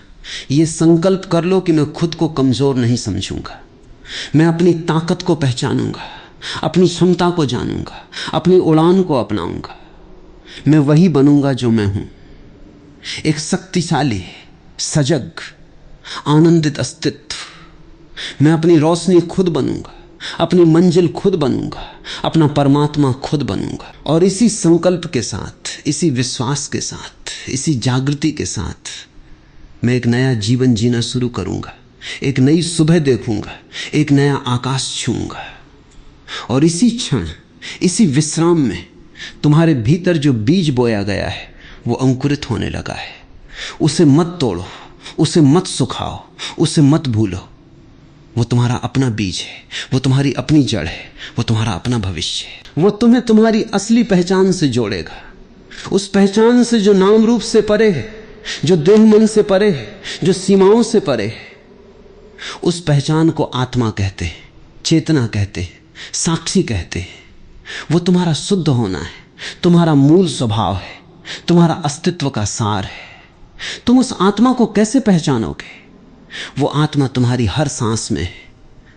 ये संकल्प कर लो कि मैं खुद को कमजोर नहीं समझूंगा, मैं अपनी ताकत को पहचानूंगा, अपनी क्षमता को जानूंगा, अपनी उड़ान को अपनाऊंगा। मैं वही बनूंगा जो मैं हूं, एक शक्तिशाली, सजग, आनंदित अस्तित्व। मैं अपनी रोशनी खुद बनूंगा, अपनी मंजिल खुद बनूंगा, अपना परमात्मा खुद बनूंगा। और इसी संकल्प के साथ, इसी विश्वास के साथ, इसी जागृति के साथ मैं एक नया जीवन जीना शुरू करूंगा, एक नई सुबह देखूंगा, एक नया आकाश छूंगा। और इसी क्षण, इसी विश्राम में तुम्हारे भीतर जो बीज बोया गया है वो अंकुरित होने लगा है। उसे मत तोड़ो, उसे मत सुखाओ, उसे मत भूलो। वो तुम्हारा अपना बीज है, वो तुम्हारी अपनी जड़ है, वो तुम्हारा अपना भविष्य है। वो तुम्हें तुम्हारी असली पहचान से जोड़ेगा, उस पहचान से जो नाम रूप से परे है, जो देह मन से परे है, जो सीमाओं से परे है। उस पहचान को आत्मा कहते हैं, चेतना कहते हैं, साक्षी कहते हैं। वो तुम्हारा शुद्ध होना है, तुम्हारा मूल स्वभाव है, तुम्हारा अस्तित्व का सार है। तुम उस आत्मा को कैसे पहचानोगे? वो आत्मा तुम्हारी हर सांस में है,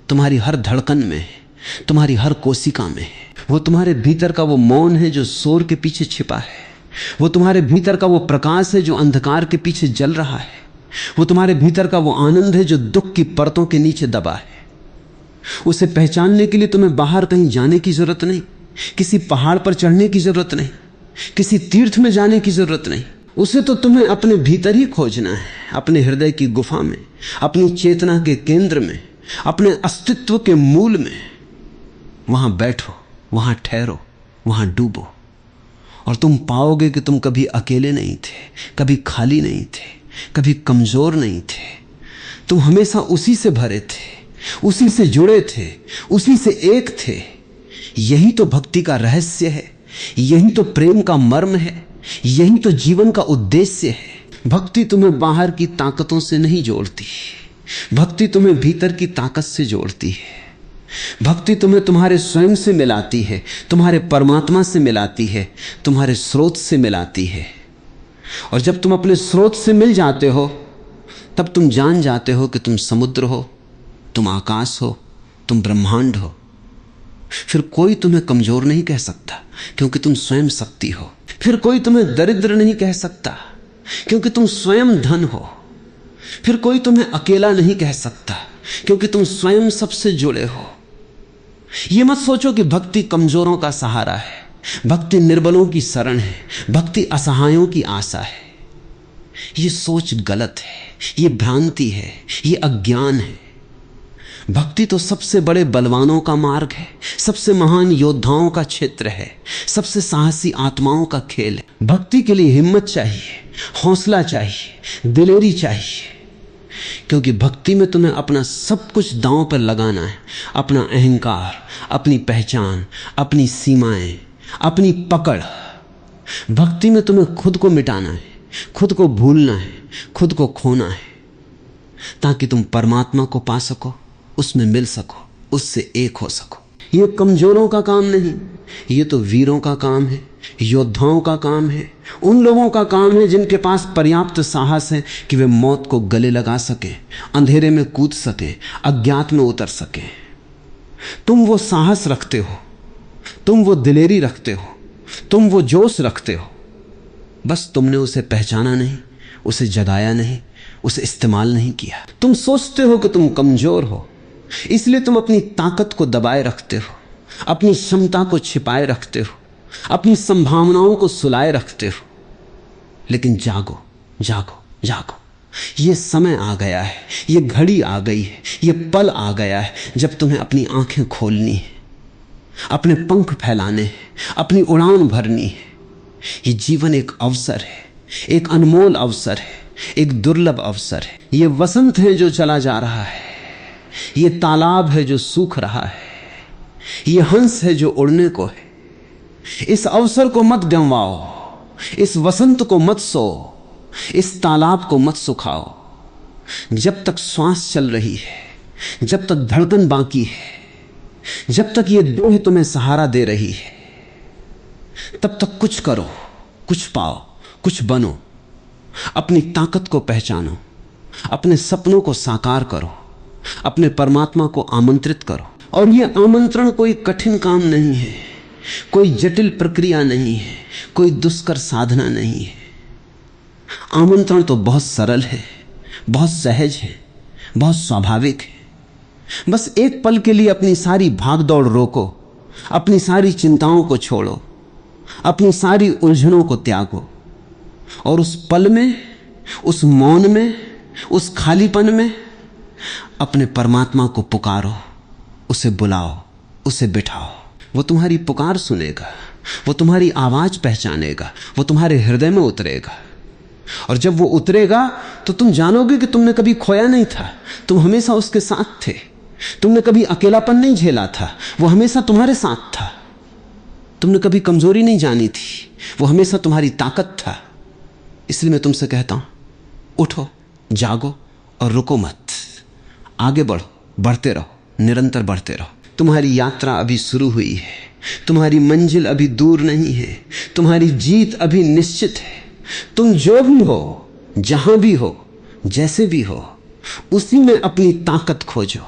तुम्हारी हर धड़कन में है, तुम्हारी हर कोशिका में है। वो तुम्हारे भीतर का वो मौन है जो शोर के पीछे छिपा है। वो तुम्हारे भीतर का वो प्रकाश है जो अंधकार के पीछे जल रहा है। वो तुम्हारे भीतर का वो आनंद है जो दुख की परतों के नीचे दबा है। उसे पहचानने के लिए तुम्हें बाहर कहीं जाने की जरूरत नहीं, किसी पहाड़ पर चढ़ने की जरूरत नहीं, किसी तीर्थ में जाने की जरूरत नहीं। उसे तो तुम्हें अपने भीतर ही खोजना है, अपने हृदय की गुफा में, अपनी चेतना के केंद्र में, अपने अस्तित्व के मूल में। वहां बैठो, वहां ठहरो, वहां डूबो, और तुम पाओगे कि तुम कभी अकेले नहीं थे, कभी खाली नहीं थे, कभी कमजोर नहीं थे। तुम हमेशा उसी से भरे थे, उसी से जुड़े थे, उसी से एक थे। यही तो भक्ति का रहस्य है, यही तो प्रेम का मर्म है, यही तो जीवन का उद्देश्य है। भक्ति तुम्हें बाहर की ताकतों से नहीं जोड़ती, भक्ति तुम्हें भीतर की ताकत से जोड़ती है। भक्ति तुम्हें तुम्हारे स्वयं से मिलाती है, तुम्हारे परमात्मा से मिलाती है, तुम्हारे स्रोत से मिलाती है। और जब तुम अपने स्रोत से मिल जाते हो तब तुम जान जाते हो कि तुम समुद्र हो, तुम आकाश हो, तुम ब्रह्मांड हो। फिर कोई तुम्हें कमजोर नहीं कह सकता क्योंकि तुम स्वयं शक्ति हो। फिर कोई तुम्हें दरिद्र नहीं कह सकता क्योंकि तुम स्वयं धन हो। फिर कोई तुम्हें अकेला नहीं कह सकता क्योंकि तुम स्वयं सबसे जुड़े हो। ये मत सोचो कि भक्ति कमजोरों का सहारा है, भक्ति निर्बलों की शरण है, भक्ति असहायों की आशा है। ये सोच गलत है, ये भ्रांति है, ये अज्ञान है। भक्ति तो सबसे बड़े बलवानों का मार्ग है, सबसे महान योद्धाओं का क्षेत्र है, सबसे साहसी आत्माओं का खेल है। भक्ति के लिए हिम्मत चाहिए, हौसला चाहिए, दिलेरी चाहिए, क्योंकि भक्ति में तुम्हें अपना सब कुछ दांव पर लगाना है। अपना अहंकार, अपनी पहचान, अपनी सीमाएं, अपनी पकड़। भक्ति में तुम्हें खुद को मिटाना है, खुद को भूलना है, खुद को खोना है, ताकि तुम परमात्मा को पा सको, उसमें मिल सको, उससे एक हो सको। ये कमजोरों का काम नहीं, ये तो वीरों का काम है, योद्धाओं का काम है, उन लोगों का काम है जिनके पास पर्याप्त साहस है कि वे मौत को गले लगा सके, अंधेरे में कूद सके, अज्ञात में उतर सके। तुम वो साहस रखते हो, तुम वो दिलेरी रखते हो, तुम वो जोश रखते हो, बस तुमने उसे पहचाना नहीं, उसे जगाया नहीं, उसे इस्तेमाल नहीं किया। तुम सोचते हो कि तुम कमजोर हो, इसलिए तुम अपनी ताकत को दबाए रखते हो, अपनी क्षमता को छिपाए रखते हो, अपनी संभावनाओं को सुलाए रखते हो। लेकिन जागो, जागो, जागो। ये समय आ गया है, ये घड़ी आ गई है, ये पल आ गया है जब तुम्हें अपनी आंखें खोलनी है, अपने पंख फैलाने हैं, अपनी उड़ान भरनी है। ये जीवन एक अवसर है, एक अनमोल अवसर है, एक दुर्लभ अवसर है। ये वसंत है जो चला जा रहा है, ये तालाब है जो सूख रहा है, ये हंस है जो उड़ने को है। इस अवसर को मत गंवाओ, इस वसंत को मत सो, इस तालाब को मत सुखाओ। जब तक श्वास चल रही है, जब तक धड़कन बाकी है, जब तक ये देह तुम्हें सहारा दे रही है, तब तक कुछ करो, कुछ पाओ, कुछ बनो। अपनी ताकत को पहचानो, अपने सपनों को साकार करो, अपने परमात्मा को आमंत्रित करो। और यह आमंत्रण कोई कठिन काम नहीं है, कोई जटिल प्रक्रिया नहीं है, कोई दुष्कर साधना नहीं है। आमंत्रण तो बहुत सरल है, बहुत सहज है, बहुत स्वाभाविक है। बस एक पल के लिए अपनी सारी भागदौड़ रोको, अपनी सारी चिंताओं को छोड़ो, अपनी सारी उलझनों को त्यागो, और उस पल में, उस मौन में, उस खालीपन में अपने परमात्मा को पुकारो, उसे बुलाओ, उसे बिठाओ। वो तुम्हारी पुकार सुनेगा, वो तुम्हारी आवाज पहचानेगा, वो तुम्हारे हृदय में उतरेगा। और जब वो उतरेगा तो तुम जानोगे कि तुमने कभी खोया नहीं था, तुम हमेशा उसके साथ थे। तुमने कभी अकेलापन नहीं झेला था, वो हमेशा तुम्हारे साथ था। तुमने कभी कमजोरी नहीं जानी थी, वो हमेशा तुम्हारी ताकत था। इसलिए मैं तुमसे कहता हूं, उठो, जागो और रुको मत। आगे बढ़ो, बढ़ते रहो, निरंतर बढ़ते रहो। तुम्हारी यात्रा अभी शुरू हुई है, तुम्हारी मंजिल अभी दूर नहीं है, तुम्हारी जीत अभी निश्चित है। तुम जो भी हो, जहां भी हो, जैसे भी हो, उसी में अपनी ताकत खोजो,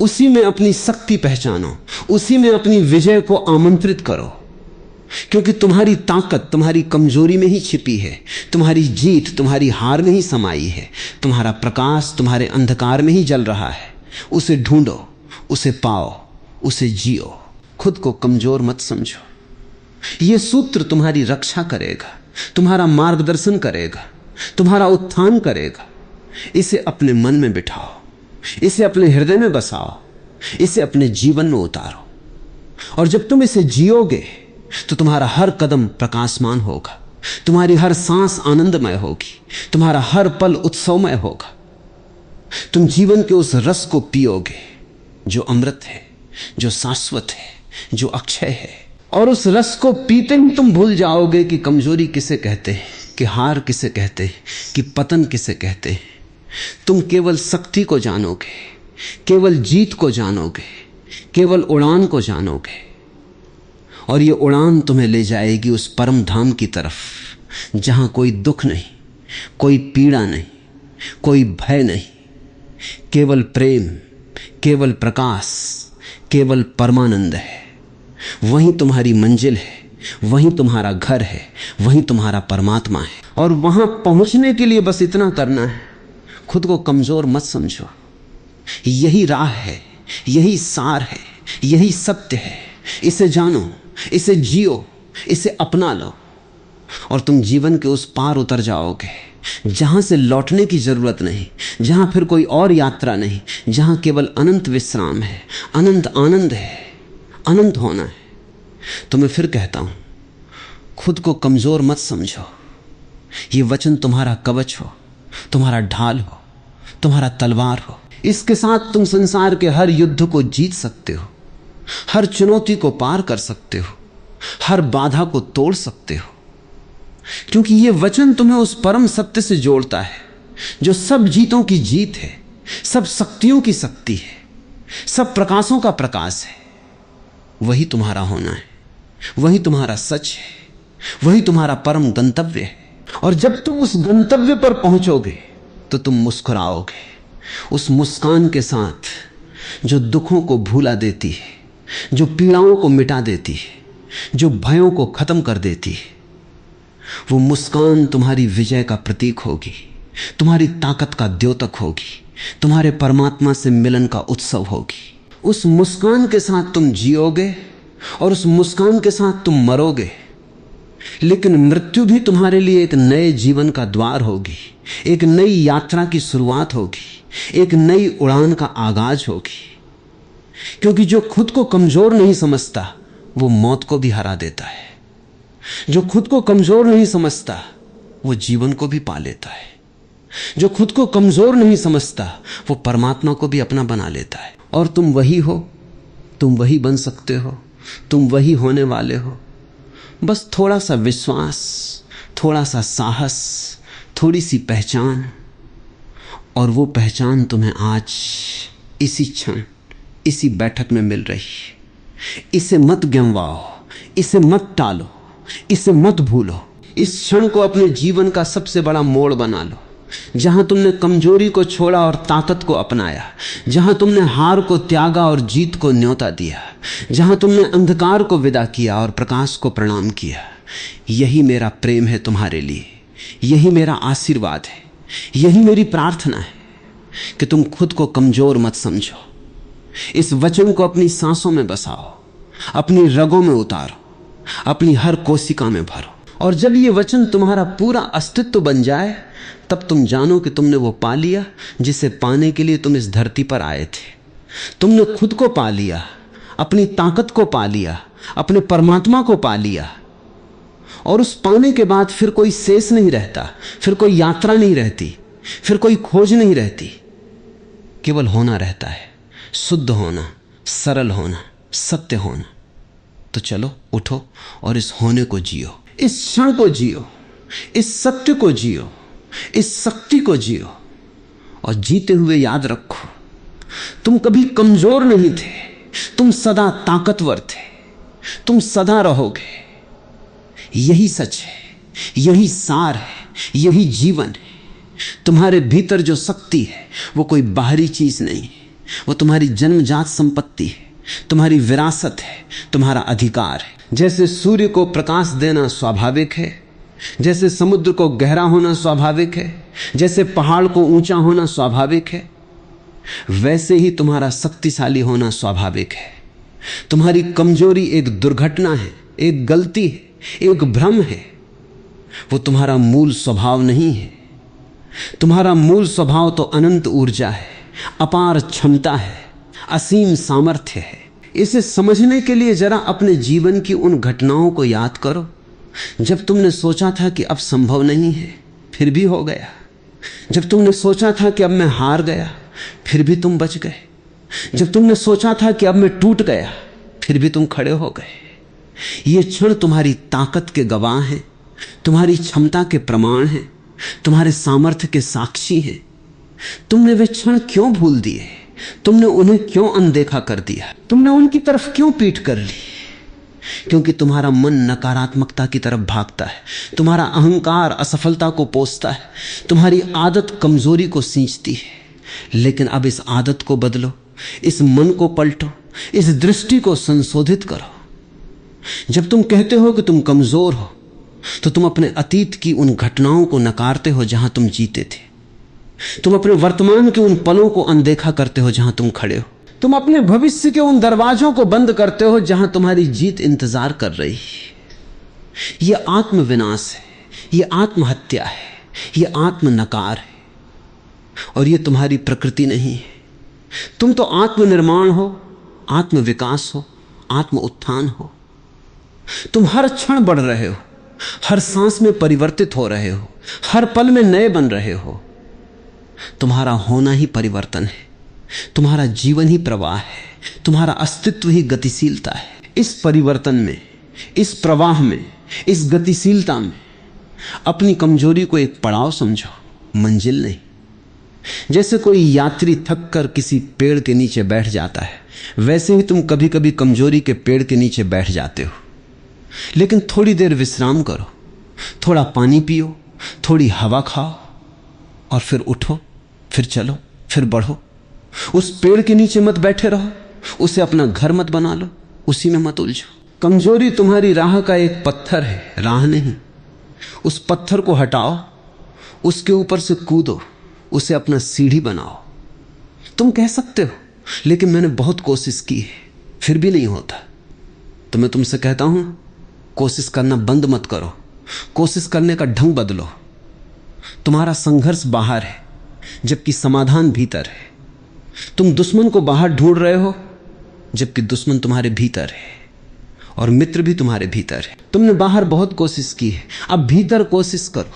उसी में अपनी शक्ति पहचानो, उसी में अपनी विजय को आमंत्रित करो। क्योंकि तुम्हारी ताकत तुम्हारी कमजोरी में ही छिपी है, तुम्हारी जीत तुम्हारी हार में ही समाई है, तुम्हारा प्रकाश तुम्हारे अंधकार में ही जल रहा है। उसे ढूंढो, उसे पाओ, उसे जियो। खुद को कमजोर मत समझो। यह सूत्र तुम्हारी रक्षा करेगा, तुम्हारा मार्गदर्शन करेगा, तुम्हारा उत्थान करेगा। इसे अपने मन में बिठाओ, इसे अपने हृदय में बसाओ, इसे अपने जीवन में उतारो। और जब तुम इसे जियोगे तो तुम्हारा हर कदम प्रकाशमान होगा, तुम्हारी हर सांस आनंदमय होगी, तुम्हारा हर पल उत्सवमय होगा। तुम जीवन के उस रस को पियोगे जो अमृत है, जो शाश्वत है, जो अक्षय है। और उस रस को पीते ही तुम भूल जाओगे कि कमजोरी किसे कहते हैं। कि हार किसे कहते हैं, कि पतन किसे कहते हैं। तुम केवल शक्ति को जानोगे, केवल जीत को जानोगे, केवल उड़ान को जानोगे, और ये उड़ान तुम्हें ले जाएगी उस परम धाम की तरफ जहां कोई दुख नहीं, कोई पीड़ा नहीं, कोई भय नहीं, केवल प्रेम, केवल प्रकाश, केवल परमानंद है। वहीं तुम्हारी मंजिल है, वहीं तुम्हारा घर है, वहीं तुम्हारा परमात्मा है। और वहां पहुंचने के लिए बस इतना करना है, खुद को कमजोर मत समझो। यही राह है, यही सार है, यही सत्य है। इसे जानो, इसे जियो, इसे अपना लो, और तुम जीवन के उस पार उतर जाओगे जहां से लौटने की जरूरत नहीं, जहां फिर कोई और यात्रा नहीं, जहां केवल अनंत विश्राम है, अनंत आनंद है, अनंत होना है। तो मैं फिर कहता हूं, खुद को कमजोर मत समझो। ये वचन तुम्हारा कवच हो, तुम्हारा ढाल हो, तुम्हारा तलवार हो। इसके साथ तुम संसार के हर युद्ध को जीत सकते हो, हर चुनौती को पार कर सकते हो, हर बाधा को तोड़ सकते हो, क्योंकि ये वचन तुम्हें उस परम सत्य से जोड़ता है जो सब जीतों की जीत है, सब शक्तियों की शक्ति है, सब प्रकाशों का प्रकाश है। वही तुम्हारा होना है, वही तुम्हारा सच है, वही तुम्हारा परम गंतव्य है। और जब तुम उस गंतव्य पर पहुंचोगे तो तुम मुस्कुराओगे, उस मुस्कान के साथ जो दुखों को भूला देती है, जो पीड़ाओं को मिटा देती है, जो भयों को खत्म कर देती है। वो मुस्कान तुम्हारी विजय का प्रतीक होगी, तुम्हारी ताकत का द्योतक होगी, तुम्हारे परमात्मा से मिलन का उत्सव होगी। उस मुस्कान के साथ तुम जियोगे और उस मुस्कान के साथ तुम मरोगे, लेकिन मृत्यु भी तुम्हारे लिए एक नए जीवन का द्वार होगी, एक नई यात्रा की शुरुआत होगी, एक नई उड़ान का आगाज होगी। क्योंकि जो खुद को कमजोर नहीं समझता वो मौत को भी हरा देता है, जो खुद को कमजोर नहीं समझता वो जीवन को भी पा लेता है, जो खुद को कमजोर नहीं समझता वो परमात्मा को भी अपना बना लेता है। और तुम वही हो, तुम वही बन सकते हो, तुम वही होने वाले हो। बस थोड़ा सा विश्वास, थोड़ा सा साहस, थोड़ी सी पहचान, और वो पहचान तुम्हें आज इसी क्षण, इसी बैठक में मिल रही है। इसे मत गंवाओ, इसे मत टालो, इसे मत भूलो। इस क्षण को अपने जीवन का सबसे बड़ा मोड़ बना लो, जहां तुमने कमजोरी को छोड़ा और ताकत को अपनाया, जहां तुमने हार को त्यागा और जीत को न्योता दिया, जहां तुमने अंधकार को विदा किया और प्रकाश को प्रणाम किया। यही मेरा प्रेम है तुम्हारे लिए, यही मेरा आशीर्वाद है, यही मेरी प्रार्थना है कि तुम खुद को कमजोर मत समझो। इस वचन को अपनी सांसों में बसाओ, अपनी रगों में उतारो, अपनी हर कोशिका में भरो। और जब ये वचन तुम्हारा पूरा अस्तित्व बन जाए, तब तुम जानो कि तुमने वो पा लिया जिसे पाने के लिए तुम इस धरती पर आए थे। तुमने खुद को पा लिया, अपनी ताकत को पा लिया, अपने परमात्मा को पा लिया। और उस पाने के बाद फिर कोई शेष नहीं रहता, फिर कोई यात्रा नहीं रहती, फिर कोई खोज नहीं रहती, केवल होना रहता है, शुद्ध होना, सरल होना, सत्य होना। तो चलो उठो और इस होने को जियो, इस क्षण को जियो, इस सत्य को जियो, इस शक्ति को जियो। और जीते हुए याद रखो, तुम कभी कमजोर नहीं थे, तुम सदा ताकतवर थे, तुम सदा रहोगे। यही सच है, यही सार है, यही जीवन है। तुम्हारे भीतर जो शक्ति है वो कोई बाहरी चीज नहीं है, वो तुम्हारी जन्मजात संपत्ति है, तुम्हारी विरासत है, तुम्हारा अधिकार है। जैसे सूर्य को प्रकाश देना स्वाभाविक है, जैसे समुद्र को गहरा होना स्वाभाविक है, जैसे पहाड़ को ऊंचा होना स्वाभाविक है, वैसे ही तुम्हारा शक्तिशाली होना स्वाभाविक है। तुम्हारी कमजोरी एक दुर्घटना है, एक गलती है, एक भ्रम है, वो तुम्हारा मूल स्वभाव नहीं है। तुम्हारा मूल स्वभाव तो अनंत ऊर्जा है, अपार क्षमता है, असीम सामर्थ्य है। इसे समझने के लिए जरा अपने जीवन की उन घटनाओं को याद करो जब तुमने सोचा था कि अब संभव नहीं है, फिर भी हो गया। जब तुमने सोचा था कि अब मैं हार गया, फिर भी तुम बच गए। जब तुमने सोचा था कि अब मैं टूट गया, फिर भी तुम खड़े हो गए। ये क्षण तुम्हारी ताकत के गवाह हैं, तुम्हारी क्षमता के प्रमाण हैं, तुम्हारे सामर्थ्य के साक्षी हैं। तुमने वे क्षण क्यों भूल दिए? तुमने उन्हें क्यों अनदेखा कर दिया? तुमने उनकी तरफ क्यों पीठ कर ली? क्योंकि तुम्हारा मन नकारात्मकता की तरफ भागता है, तुम्हारा अहंकार असफलता को पोसता है, तुम्हारी आदत कमजोरी को सींचती है। लेकिन अब इस आदत को बदलो, इस मन को पलटो, इस दृष्टि को संशोधित करो। जब तुम कहते हो कि तुम कमजोर हो, तो तुम अपने अतीत की उन घटनाओं को नकारते हो जहां तुम जीते थे। तुम अपने वर्तमान के उन पलों को अनदेखा करते हो जहां तुम खड़े हो। तुम अपने भविष्य के उन दरवाजों को बंद करते हो जहां तुम्हारी जीत इंतजार कर रही है। यह आत्मविनाश है, यह आत्महत्या है, यह आत्मनकार है, और यह तुम्हारी प्रकृति नहीं है। तुम तो आत्मनिर्माण हो, आत्मविकास हो, आत्म उत्थान हो। तुम हर क्षण बढ़ रहे हो, हर सांस में परिवर्तित हो रहे हो, हर पल में नए बन रहे हो। तुम्हारा होना ही परिवर्तन है, तुम्हारा जीवन ही प्रवाह है, तुम्हारा अस्तित्व ही गतिशीलता है। इस परिवर्तन में, इस प्रवाह में, इस गतिशीलता में अपनी कमजोरी को एक पड़ाव समझो, मंजिल नहीं। जैसे कोई यात्री थक कर किसी पेड़ के नीचे बैठ जाता है, वैसे ही तुम कभी कभी कमजोरी के पेड़ के नीचे बैठ जाते हो। लेकिन थोड़ी देर विश्राम करो, थोड़ा पानी पियो, थोड़ी हवा खाओ, और फिर उठो, फिर चलो, फिर बढ़ो। उस पेड़ के नीचे मत बैठे रहो, उसे अपना घर मत बना लो, उसी में मत उलझो। कमजोरी तुम्हारी राह का एक पत्थर है, राह नहीं। उस पत्थर को हटाओ, उसके ऊपर से कूदो, उसे अपना सीढ़ी बनाओ। तुम कह सकते हो, लेकिन मैंने बहुत कोशिश की है, फिर भी नहीं होता। तो मैं तुमसे कहता हूं, कोशिश करना बंद मत करो, कोशिश करने का ढंग बदलो। तुम्हारा संघर्ष बाहर है, जबकि समाधान भीतर है। तुम दुश्मन को बाहर ढूंढ रहे हो, जबकि दुश्मन तुम्हारे भीतर है, और मित्र भी तुम्हारे भीतर है। तुमने बाहर बहुत कोशिश की है, अब भीतर कोशिश करो।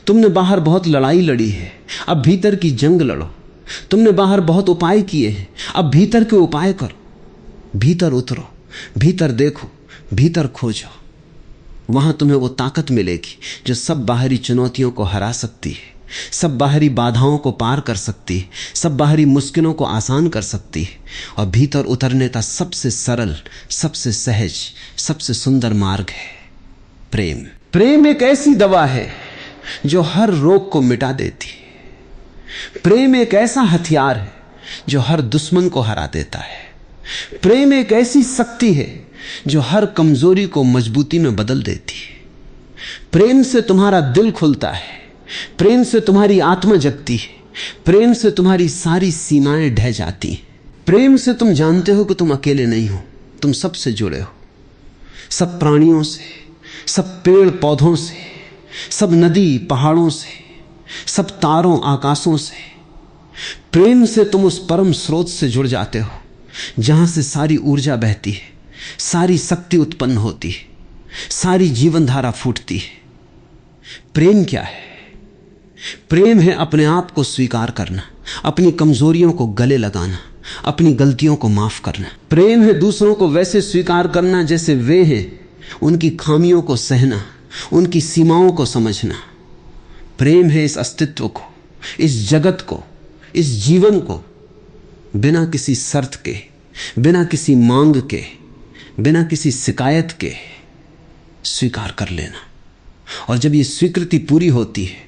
तुमने बाहर बहुत लड़ाई लड़ी है, अब भीतर की जंग लड़ो। तुमने बाहर बहुत उपाय किए हैं, अब भीतर के उपाय करो। भीतर उतरो, भीतर देखो, भीतर खोजो। वहां तुम्हें वो ताकत मिलेगी जो सब बाहरी चुनौतियों को हरा सकती है, सब बाहरी बाधाओं को पार कर सकती है, सब बाहरी मुश्किलों को आसान कर सकती है। और भीतर उतरने का सबसे सरल, सबसे सहज, सबसे सुंदर मार्ग है प्रेम। प्रेम एक ऐसी दवा है जो हर रोग को मिटा देती है। प्रेम एक ऐसा हथियार है जो हर दुश्मन को हरा देता है। प्रेम एक ऐसी शक्ति है जो हर कमजोरी को मजबूती में बदल देती है। प्रेम से तुम्हारा दिल खुलता है, प्रेम से तुम्हारी आत्मा जगती है, प्रेम से तुम्हारी सारी सीमाएं ढह जाती हैं। प्रेम से तुम जानते हो कि तुम अकेले नहीं हो, तुम सबसे जुड़े हो, सब प्राणियों से, सब पेड़ पौधों से, सब नदी पहाड़ों से, सब तारों आकाशों से। प्रेम से तुम उस परम स्रोत से जुड़ जाते हो जहां से सारी ऊर्जा बहती है, सारी शक्ति उत्पन्न होती है, सारी जीवन धारा फूटती है। प्रेम क्या है? प्रेम है अपने आप को स्वीकार करना, अपनी कमजोरियों को गले लगाना, अपनी गलतियों को माफ करना। प्रेम है दूसरों को वैसे स्वीकार करना जैसे वे हैं, उनकी खामियों को सहना, उनकी सीमाओं को समझना। प्रेम है इस अस्तित्व को, इस जगत को, इस जीवन को बिना किसी शर्त के, बिना किसी मांग के, बिना किसी शिकायत के स्वीकार कर लेना। और जब ये स्वीकृति पूरी होती है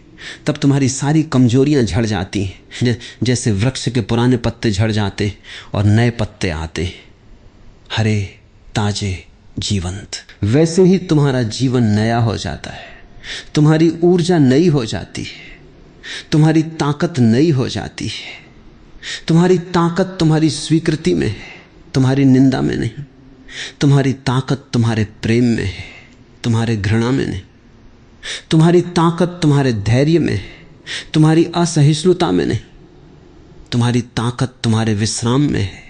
तब तुम्हारी सारी कमजोरियां झड़ जाती हैं, जैसे वृक्ष के पुराने पत्ते झड़ जाते और नए पत्ते आते, हरे ताजे जीवंत। वैसे ही तुम्हारा जीवन नया हो जाता है, तुम्हारी ऊर्जा नई हो जाती है, तुम्हारी ताकत नई हो जाती है। तुम्हारी ताकत तुम्हारी स्वीकृति में है, तुम्हारी निंदा में नहीं। तुम्हारी ताकत तुम्हारे प्रेम में है, तुम्हारे घृणा में नहीं। तुम्हारी ताकत तुम्हारे धैर्य में है, तुम्हारी असहिष्णुता में नहीं। तुम्हारी ताकत तुम्हारे विश्राम में है,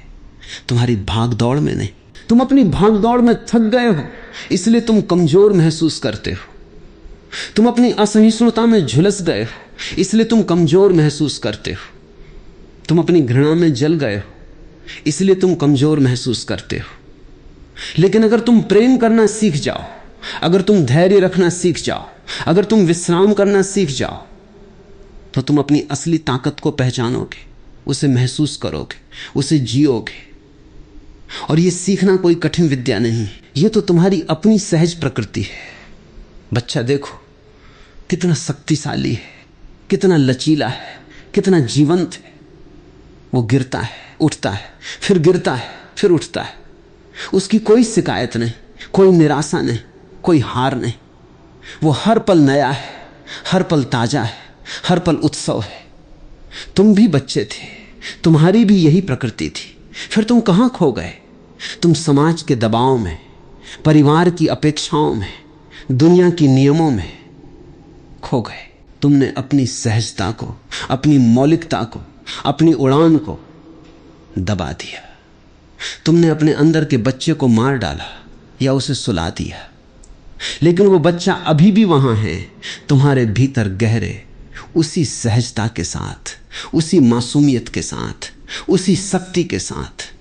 तुम्हारी भाग दौड़ में नहीं। तुम अपनी भाग दौड़ में थक गए हो, इसलिए तुम कमजोर महसूस करते हो। तुम अपनी असहिष्णुता में झुलस गए हो, इसलिए तुम कमजोर महसूस करते हो। तुम अपनी घृणा में जल गए हो, इसलिए तुम कमजोर महसूस करते हो। लेकिन अगर तुम प्रेम करना सीख जाओ, अगर तुम धैर्य रखना सीख जाओ, अगर तुम विश्राम करना सीख जाओ, तो तुम अपनी असली ताकत को पहचानोगे, उसे महसूस करोगे, उसे जियोगे। और ये सीखना कोई कठिन विद्या नहीं, ये तो तुम्हारी अपनी सहज प्रकृति है। बच्चा देखो कितना शक्तिशाली है, कितना लचीला है, कितना जीवंत है। वो गिरता है, उठता है, फिर गिरता है, फिर उठता है। उसकी कोई शिकायत नहीं, कोई निराशा नहीं, कोई हार नहीं। वो हर पल नया है, हर पल ताजा है, हर पल उत्सव है। तुम भी बच्चे थे, तुम्हारी भी यही प्रकृति थी, फिर तुम कहाँ खो गए? तुम समाज के दबाव में, परिवार की अपेक्षाओं में, दुनिया की नियमों में खो गए। तुमने अपनी सहजता को, अपनी मौलिकता को, अपनी उड़ान को दबा दिया। तुमने अपने अंदर के बच्चे को मार डाला या उसे सुला दिया, लेकिन वो बच्चा अभी भी वहां है, तुम्हारे भीतर गहरे उसी सहजता के साथ, उसी मासूमियत के साथ, उसी शक्ति के साथ।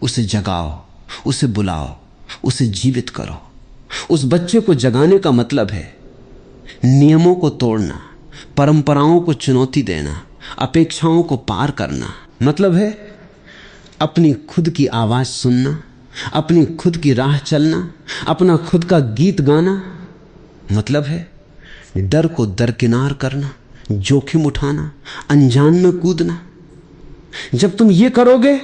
उसे जगाओ, उसे बुलाओ, उसे जीवित करो। उस बच्चे को जगाने का मतलब है नियमों को तोड़ना, परंपराओं को चुनौती देना, अपेक्षाओं को पार करना। मतलब है अपनी खुद की आवाज सुनना, अपनी खुद की राह चलना, अपना खुद का गीत गाना। मतलब है डर को दरकिनार करना, जोखिम उठाना, अनजान में कूदना। जब तुम ये करोगे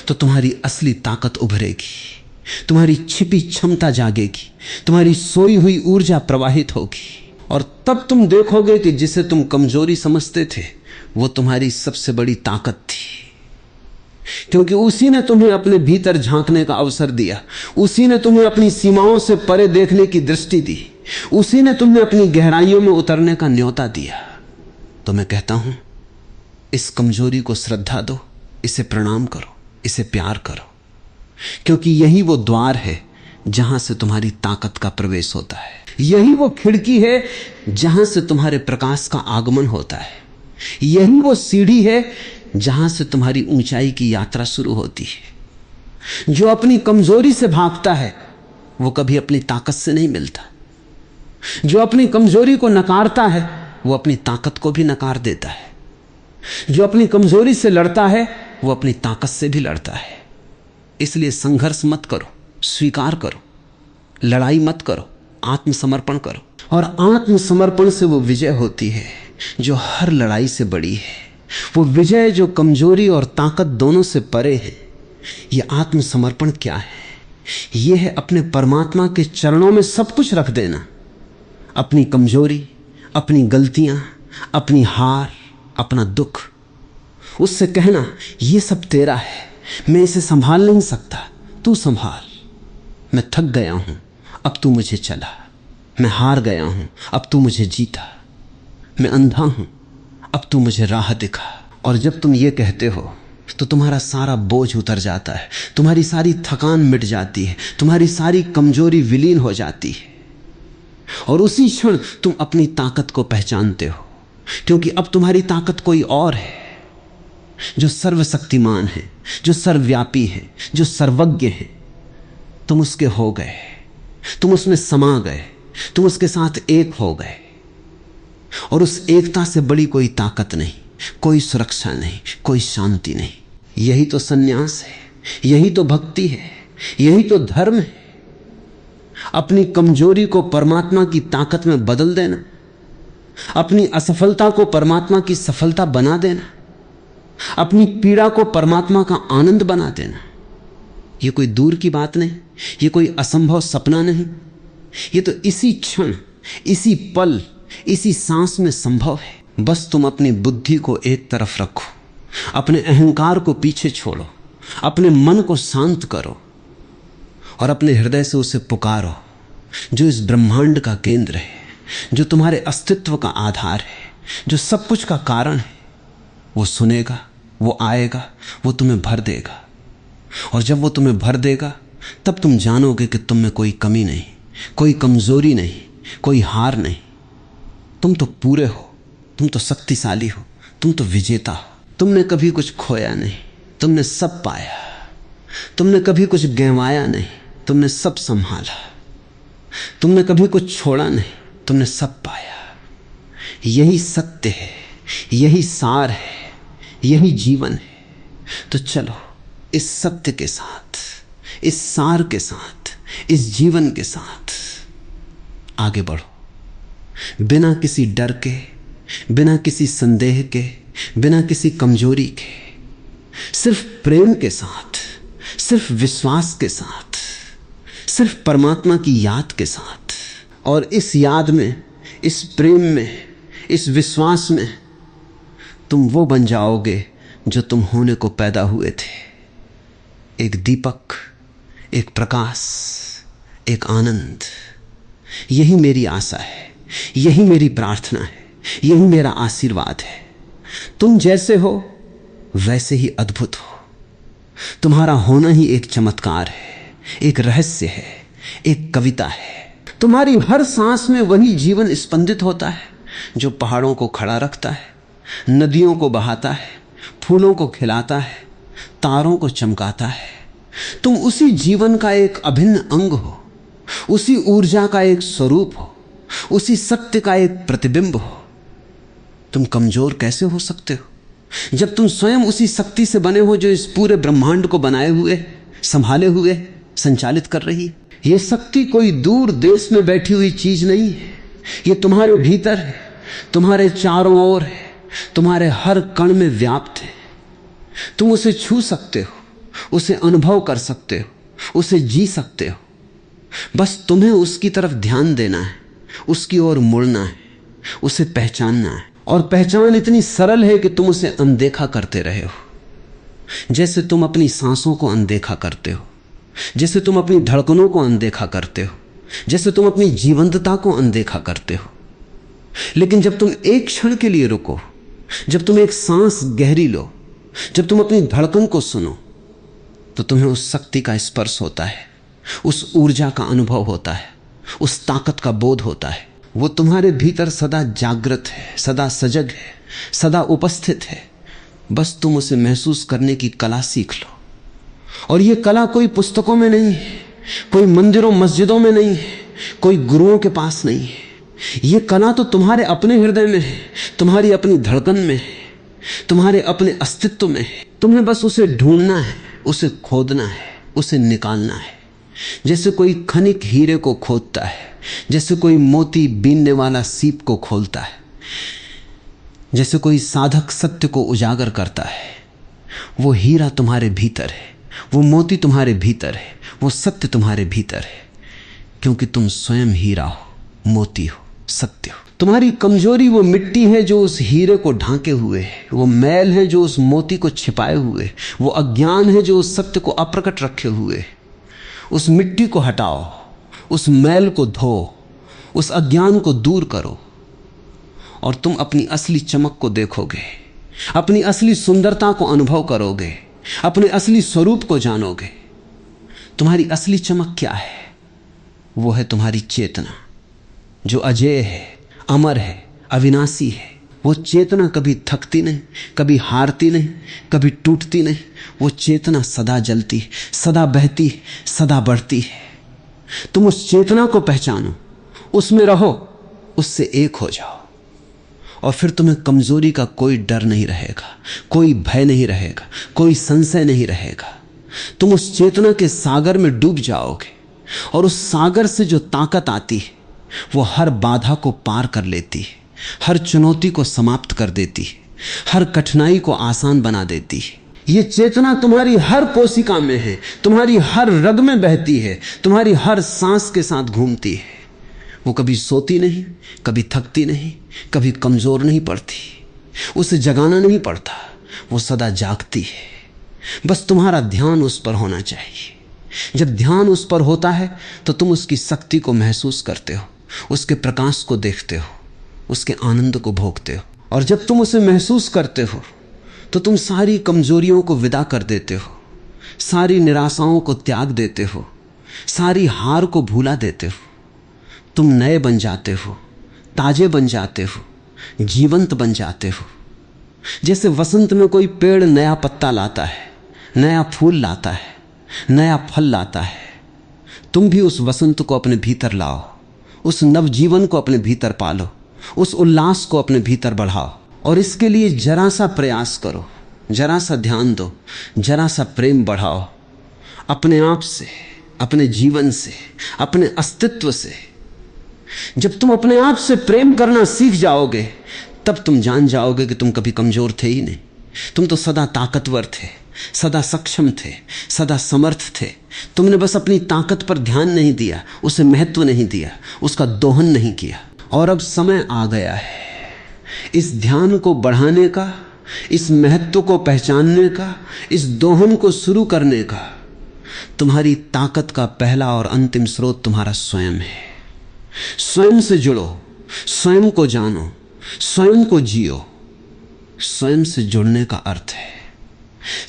तो तुम्हारी असली ताकत उभरेगी, तुम्हारी छिपी क्षमता जागेगी, तुम्हारी सोई हुई ऊर्जा प्रवाहित होगी। और तब तुम देखोगे कि जिसे तुम कमजोरी समझते थे वो तुम्हारी सबसे बड़ी ताकत थी, क्योंकि उसी ने तुम्हें अपने भीतर झांकने का अवसर दिया, उसी ने तुम्हें अपनी सीमाओं से परे देखने की दृष्टि दी, उसी ने तुम्हें अपनी गहराइयों में उतरने का न्योता दिया। तो मैं कहता हूं, इस कमजोरी को श्रद्धा दो, इसे प्रणाम करो, इसे प्यार करो, क्योंकि यही वो द्वार है जहां से तुम्हारी ताकत का प्रवेश होता है। यही वो खिड़की है जहां से तुम्हारे प्रकाश का आगमन होता है। यही वो सीढ़ी है जहां से तुम्हारी ऊंचाई की यात्रा शुरू होती है। जो अपनी कमजोरी से भागता है वो कभी अपनी ताकत से नहीं मिलता। जो अपनी कमजोरी को नकारता है वो अपनी ताकत को भी नकार देता है। जो अपनी कमजोरी से लड़ता है वो अपनी ताकत से भी लड़ता है। इसलिए संघर्ष मत करो, स्वीकार करो, लड़ाई मत करो, आत्मसमर्पण करो। और आत्मसमर्पण से वो विजय होती है जो हर लड़ाई से बड़ी है। वो विजय जो कमजोरी और ताकत दोनों से परे है। ये आत्मसमर्पण क्या है? ये है अपने परमात्मा के चरणों में सब कुछ रख देना, अपनी कमजोरी, अपनी गलतियां, अपनी हार, अपना दुख। उससे कहना ये सब तेरा है, मैं इसे संभाल नहीं सकता, तू संभाल। मैं थक गया हूं, अब तू मुझे चला। मैं हार गया हूं, अब तू मुझे जीता। मैं अंधा हूं, अब तू मुझे राह दिखा। और जब तुम ये कहते हो तो तुम्हारा सारा बोझ उतर जाता है, तुम्हारी सारी थकान मिट जाती है, तुम्हारी सारी कमजोरी विलीन हो जाती है। और उसी क्षण तुम अपनी ताकत को पहचानते हो, क्योंकि अब तुम्हारी ताकत कोई और है जो सर्वशक्तिमान है, जो सर्वव्यापी है, जो सर्वज्ञ है। तुम उसके हो गए, तुम उसमें समा गए, तुम उसके साथ एक हो गए। और उस एकता से बड़ी कोई ताकत नहीं, कोई सुरक्षा नहीं, कोई शांति नहीं। यही तो सन्यास है, यही तो भक्ति है, यही तो धर्म है। अपनी कमजोरी को परमात्मा की ताकत में बदल देना, अपनी असफलता को परमात्मा की सफलता बना देना, अपनी पीड़ा को परमात्मा का आनंद बना देना। यह कोई दूर की बात नहीं, यह कोई असंभव सपना नहीं। यह तो इसी क्षण, इसी पल, इसी सांस में संभव है। बस तुम अपनी बुद्धि को एक तरफ रखो, अपने अहंकार को पीछे छोड़ो, अपने मन को शांत करो और अपने हृदय से उसे पुकारो जो इस ब्रह्मांड का केंद्र है, जो तुम्हारे अस्तित्व का आधार है, जो सब कुछ का कारण है। वो सुनेगा, वो आएगा, वो तुम्हें भर देगा। और जब वो तुम्हें भर देगा तब तुम जानोगे कि तुम में कोई कमी नहीं, कोई कमजोरी नहीं, कोई हार नहीं। तुम तो पूरे हो, तुम तो शक्तिशाली हो, तुम तो विजेता हो। तुमने कभी कुछ खोया नहीं, तुमने सब पाया। तुमने कभी कुछ गंवाया नहीं, तुमने सब संभाला। तुमने कभी कुछ छोड़ा नहीं, तुमने सब पाया। यही सत्य है, यही सार है, यही जीवन है। तो चलो इस सत्य के साथ, इस सार के साथ, इस जीवन के साथ आगे बढ़ो, बिना किसी डर के, बिना किसी संदेह के, बिना किसी कमजोरी के, सिर्फ प्रेम के साथ, सिर्फ विश्वास के साथ, सिर्फ परमात्मा की याद के साथ। और इस याद में, इस प्रेम में, इस विश्वास में तुम वो बन जाओगे जो तुम होने को पैदा हुए थे। एक दीपक, एक प्रकाश, एक आनंद। यही मेरी आशा है, यही मेरी प्रार्थना है, यही मेरा आशीर्वाद है। तुम जैसे हो वैसे ही अद्भुत हो। तुम्हारा होना ही एक चमत्कार है, एक रहस्य है, एक कविता है। तुम्हारी हर सांस में वही जीवन स्पंदित होता है जो पहाड़ों को खड़ा रखता है, नदियों को बहाता है, फूलों को खिलाता है, तारों को चमकाता है। तुम उसी जीवन का एक अभिन्न अंग हो, उसी ऊर्जा का एक स्वरूप हो, उसी सत्य का एक प्रतिबिंब हो। तुम कमजोर कैसे हो सकते हो जब तुम स्वयं उसी शक्ति से बने हो जो इस पूरे ब्रह्मांड को बनाए हुए, संभाले हुए, संचालित कर रही है। यह शक्ति कोई दूर देश में बैठी हुई चीज नहीं है, ये तुम्हारे भीतर है, तुम्हारे चारों ओर है, तुम्हारे हर कण में व्याप्त है। तुम उसे छू सकते हो, उसे अनुभव कर सकते हो, उसे जी सकते हो। बस तुम्हें उसकी तरफ ध्यान देना है, उसकी ओर मुड़ना है, उसे पहचानना है। और पहचान इतनी सरल है कि तुम उसे अनदेखा करते रहे हो। जैसे तुम अपनी सांसों को अनदेखा करते हो, जैसे तुम अपनी धड़कनों को अनदेखा करते हो, जैसे तुम अपनी जीवंतता को अनदेखा करते हो। लेकिन जब तुम एक क्षण के लिए रुको, जब तुम एक सांस गहरी लो, जब तुम अपनी धड़कन को सुनो, तो तुम्हें उस शक्ति का स्पर्श होता है, उस ऊर्जा का अनुभव होता है, उस ताकत का बोध होता है। वो तुम्हारे भीतर सदा जागृत है, सदा सजग है, सदा उपस्थित है। बस तुम उसे महसूस करने की कला सीख लो। और ये कला कोई पुस्तकों में नहीं है, कोई मंदिरों मस्जिदों में नहीं है, कोई गुरुओं के पास नहीं है। ये कला तो तुम्हारे अपने हृदय में है, तुम्हारी अपनी धड़कन में है, तुम्हारे अपने अस्तित्व में है। तुम्हें बस उसे ढूंढना है, उसे खोदना है, उसे निकालना है। जैसे कोई खनिक हीरे को खोदता है, जैसे कोई मोती बीनने वाला सीप को खोलता है, जैसे कोई साधक सत्य को उजागर करता है। वो हीरा तुम्हारे भीतर है, वो मोती तुम्हारे भीतर है, वो सत्य तुम्हारे भीतर है, क्योंकि तुम स्वयं हीरा हो, मोती हो, सत्य हो। तुम्हारी कमजोरी वो मिट्टी है जो उस हीरे को ढांके हुए है, वो मैल है जो उस मोती को छिपाए हुए है, वो अज्ञान है जो उस सत्य को अप्रकट रखे हुए है। उस मिट्टी को हटाओ, उस मैल को धो, उस अज्ञान को दूर करो, और तुम अपनी असली चमक को देखोगे, अपनी असली सुंदरता को अनुभव करोगे, अपने असली स्वरूप को जानोगे। तुम्हारी असली चमक क्या है? वो है तुम्हारी चेतना, जो अजेय है, अमर है, अविनाशी है। वो चेतना कभी थकती नहीं, कभी हारती नहीं, कभी टूटती नहीं। वो चेतना सदा जलती, सदा बहती, सदा बढ़ती है। तुम उस चेतना को पहचानो, उसमें रहो, उससे एक हो जाओ, और फिर तुम्हें कमजोरी का कोई डर नहीं रहेगा, कोई भय नहीं रहेगा, कोई संशय नहीं रहेगा। तुम उस चेतना के सागर में डूब जाओगे, और उस सागर से जो ताकत आती है वो हर बाधा को पार कर लेती है, हर चुनौती को समाप्त कर देती है, हर कठिनाई को आसान बना देती है। ये चेतना तुम्हारी हर कोशिका में है, तुम्हारी हर रग में बहती है, तुम्हारी हर सांस के साथ घूमती है। वो कभी सोती नहीं, कभी थकती नहीं, कभी कमजोर नहीं पड़ती, उसे जगाना नहीं पड़ता, वो सदा जागती है। बस तुम्हारा ध्यान उस पर होना चाहिए। जब ध्यान उस पर होता है तो तुम उसकी शक्ति को महसूस करते हो, उसके प्रकाश को देखते हो, उसके आनंद को भोगते हो। और जब तुम उसे महसूस करते हो तो तुम सारी कमजोरियों को विदा कर देते हो, सारी निराशाओं को त्याग देते हो, सारी हार को भूला देते हो। तुम नए बन जाते हो, ताजे बन जाते हो, जीवंत बन जाते हो। जैसे वसंत में कोई पेड़ नया पत्ता लाता है, नया फूल लाता है, नया फल लाता है, तुम भी उस वसंत को अपने भीतर लाओ, उस नवजीवन को अपने भीतर पालो, उस उल्लास को अपने भीतर बढ़ाओ। और इसके लिए जरा सा प्रयास करो, जरा सा ध्यान दो, जरा सा प्रेम बढ़ाओ अपने आप से, अपने जीवन से, अपने अस्तित्व से। जब तुम अपने आप से प्रेम करना सीख जाओगे, तब तुम जान जाओगे कि तुम कभी कमजोर थे ही नहीं। तुम तो सदा ताकतवर थे, सदा सक्षम थे, सदा समर्थ थे। तुमने बस अपनी ताकत पर ध्यान नहीं दिया, उसे महत्व नहीं दिया, उसका दोहन नहीं किया। और अब समय आ गया है इस ध्यान को बढ़ाने का, इस महत्व को पहचानने का, इस दोहन को शुरू करने का। तुम्हारी ताकत का पहला और अंतिम स्रोत तुम्हारा स्वयं है। स्वयं से जुड़ो, स्वयं को जानो, स्वयं को जियो। स्वयं से जुड़ने का अर्थ है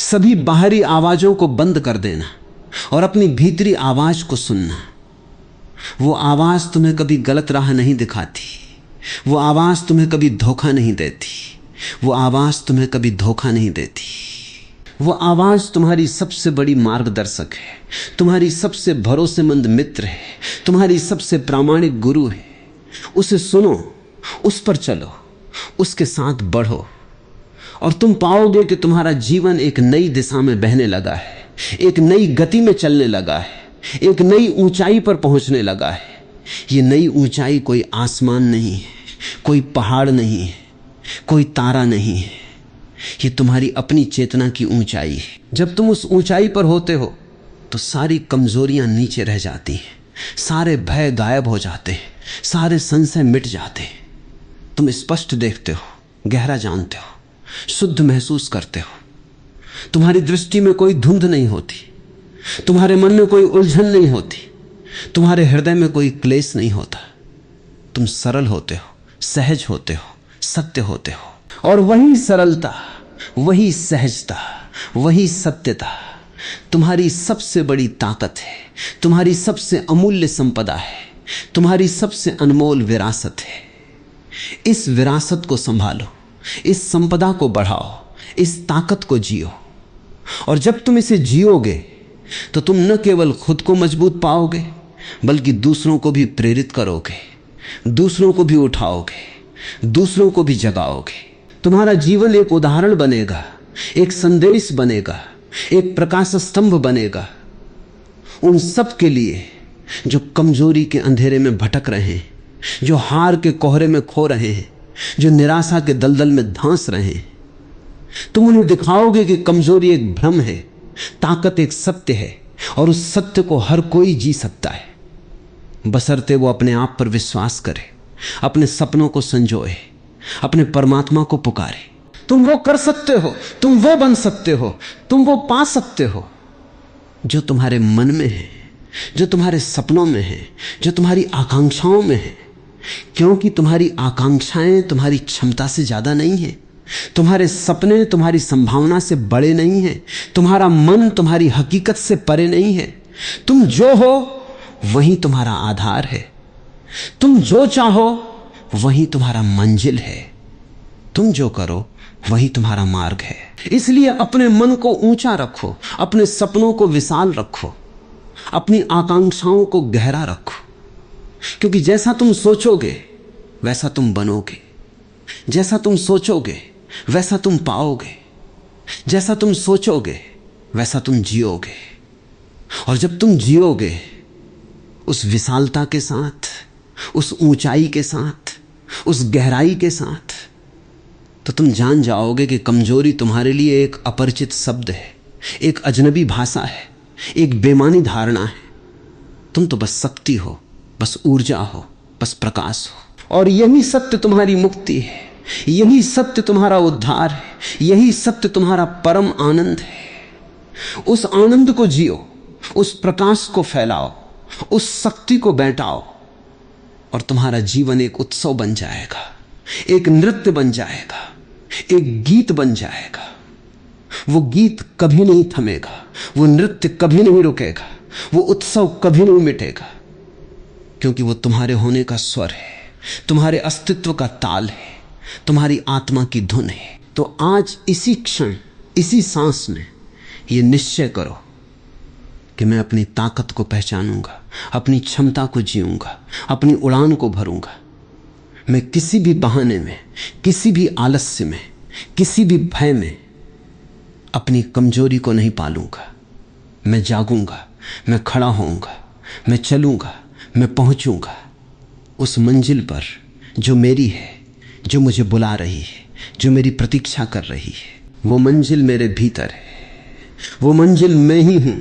सभी बाहरी आवाजों को बंद कर देना और अपनी भीतरी आवाज को सुनना। वो आवाज तुम्हें कभी गलत राह नहीं दिखाती, वो आवाज तुम्हें कभी धोखा नहीं देती, वो आवाज तुम्हें कभी धोखा नहीं देती। वो आवाज तुम्हारी सबसे बड़ी मार्गदर्शक है, तुम्हारी सबसे भरोसेमंद मित्र है, तुम्हारी सबसे प्रामाणिक गुरु है। उसे सुनो, उस पर चलो, उसके साथ बढ़ो और तुम पाओगे कि तुम्हारा जीवन एक नई दिशा में बहने लगा है, एक नई गति में चलने लगा है, एक नई ऊंचाई पर पहुंचने लगा है। ये नई ऊंचाई कोई आसमान नहीं है, कोई पहाड़ नहीं है, कोई तारा नहीं है, ये तुम्हारी अपनी चेतना की ऊंचाई है। जब तुम उस ऊंचाई पर होते हो तो सारी कमजोरियां नीचे रह जाती हैं, सारे भय गायब हो जाते हैं, सारे संशय मिट जाते हैं। तुम स्पष्ट देखते हो, गहरा जानते हो, शुद्ध महसूस करते हो। तुम्हारी दृष्टि में कोई धुंध नहीं होती, तुम्हारे मन में कोई उलझन नहीं होती, तुम्हारे हृदय में कोई क्लेश नहीं होता। तुम सरल होते हो, सहज होते हो, सत्य होते हो। और वही सरलता, वही सहजता, वही सत्यता तुम्हारी सबसे बड़ी ताकत है, तुम्हारी सबसे अमूल्य संपदा है, तुम्हारी सबसे अनमोल विरासत है। इस विरासत को संभालो, इस संपदा को बढ़ाओ, इस ताकत को जियो। और जब तुम इसे जियोगे तो तुम न केवल खुद को मजबूत पाओगे, बल्कि दूसरों को भी प्रेरित करोगे, दूसरों को भी उठाओगे, दूसरों को भी जगाओगे। तुम्हारा जीवन एक उदाहरण बनेगा, एक संदेश बनेगा, एक प्रकाश स्तंभ बनेगा उन सब के लिए जो कमजोरी के अंधेरे में भटक रहे हैं, जो हार के कोहरे में खो रहे हैं, जो निराशा के दलदल में धंस रहे हैं। तुम उन्हें दिखाओगे कि कमजोरी एक भ्रम है, ताकत एक सत्य है, और उस सत्य को हर कोई जी सकता है, बशर्ते वो अपने आप पर विश्वास करे, अपने सपनों को संजोए, अपने परमात्मा को पुकारे। तुम वो कर सकते हो, तुम वो बन सकते हो, तुम वो पा सकते हो जो तुम्हारे मन में है, जो तुम्हारे सपनों में है, जो तुम्हारी आकांक्षाओं में है। क्योंकि तुम्हारी आकांक्षाएं तुम्हारी क्षमता से ज्यादा नहीं है, तुम्हारे सपने तुम्हारी संभावना से बड़े नहीं हैं, तुम्हारा मन तुम्हारी हकीकत से परे नहीं है। तुम जो हो वही तुम्हारा आधार है, तुम जो चाहो वही तुम्हारा मंजिल है, तुम जो करो वही तुम्हारा मार्ग है। इसलिए अपने मन को ऊंचा रखो, अपने सपनों को विशाल रखो, अपनी आकांक्षाओं को गहरा रखो। क्योंकि जैसा तुम सोचोगे वैसा तुम बनोगे, जैसा तुम सोचोगे वैसा तुम पाओगे, जैसा तुम सोचोगे वैसा तुम जियोगे। और जब तुम जियोगे उस विशालता के साथ, उस ऊंचाई के साथ, उस गहराई के साथ, तो तुम जान जाओगे कि कमजोरी तुम्हारे लिए एक अपरिचित शब्द है, एक अजनबी भाषा है, एक बेमानी धारणा है। तुम तो बस शक्ति हो, बस ऊर्जा हो, बस प्रकाश हो। और यही सत्य तुम्हारी मुक्ति है, यही सत्य तुम्हारा उद्धार है, यही सत्य तुम्हारा परम आनंद है। उस आनंद को जियो, उस प्रकाश को फैलाओ, उस शक्ति को बैठाओ, और तुम्हारा जीवन एक उत्सव बन जाएगा, एक नृत्य बन जाएगा, एक गीत बन जाएगा। वो गीत कभी नहीं थमेगा, वो नृत्य कभी नहीं रुकेगा, वो उत्सव कभी नहीं मिटेगा, क्योंकि वो तुम्हारे होने का स्वर है, तुम्हारे अस्तित्व का ताल है, तुम्हारी आत्मा की धुन है। तो आज इसी क्षण, इसी सांस में ये निश्चय करो कि मैं अपनी ताकत को पहचानूंगा, अपनी क्षमता को जीऊंगा, अपनी उड़ान को भरूंगा। मैं किसी भी बहाने में, किसी भी आलस्य में, किसी भी भय में अपनी कमजोरी को नहीं पालूंगा। मैं जागूंगा, मैं खड़ा होऊंगा, मैं चलूंगा, मैं पहुंचूंगा उस मंजिल पर जो मेरी है, जो मुझे बुला रही है, जो मेरी प्रतीक्षा कर रही है। वो मंजिल मेरे भीतर है, वो मंजिल मैं ही हूं,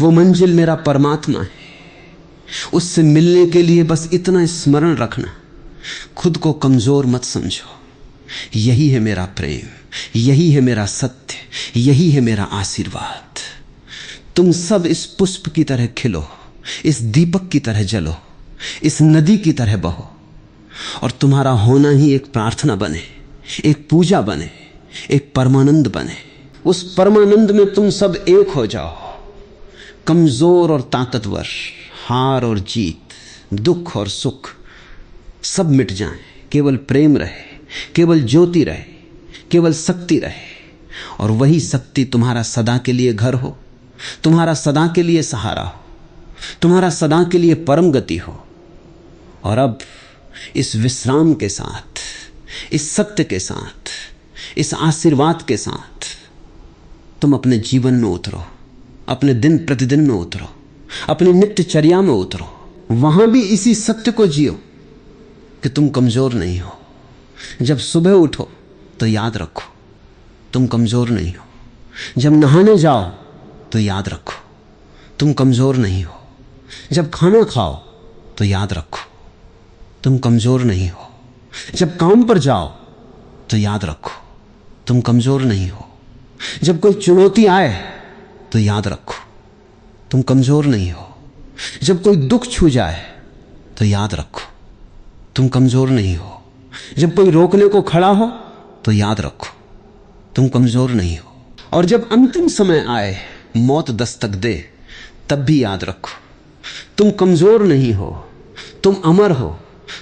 वो मंजिल मेरा परमात्मा है। उससे मिलने के लिए बस इतना स्मरण रखना, खुद को कमजोर मत समझो। यही है मेरा प्रेम, यही है मेरा सत्य, यही है मेरा आशीर्वाद। तुम सब इस पुष्प की तरह खिलो, इस दीपक की तरह जलो, इस नदी की तरह बहो, और तुम्हारा होना ही एक प्रार्थना बने, एक पूजा बने, एक परमानंद बने। उस परमानंद में तुम सब एक हो जाओ। कमजोर और ताकतवर, हार और जीत, दुख और सुख सब मिट जाएं। केवल प्रेम रहे, केवल ज्योति रहे, केवल शक्ति रहे। और वही शक्ति तुम्हारा सदा के लिए घर हो, तुम्हारा सदा के लिए सहारा हो, तुम्हारा सदा के लिए परम गति हो। और अब इस विश्राम के साथ, इस सत्य के साथ, इस आशीर्वाद के साथ तुम अपने जीवन में उतरो, अपने दिन प्रतिदिन में उतरो, अपनी नित्यचर्या में उतरो। वहां भी इसी सत्य को जियो कि तुम कमजोर नहीं हो। जब सुबह उठो तो याद रखो तुम कमजोर नहीं हो। जब नहाने जाओ तो याद रखो तुम कमजोर नहीं हो। जब खाना खाओ तो याद रखो तुम कमजोर नहीं हो। जब काम पर जाओ तो याद रखो तुम कमजोर नहीं हो। जब कोई चुनौती आए तो याद रखो तुम कमजोर नहीं हो। जब कोई दुख छू जाए तो याद रखो तुम कमजोर नहीं हो। जब कोई रोकने को खड़ा हो तो याद रखो तुम कमजोर नहीं हो। और जब अंतिम समय आए, मौत दस्तक दे, तब भी याद रखो तुम कमजोर नहीं हो, तुम अमर हो,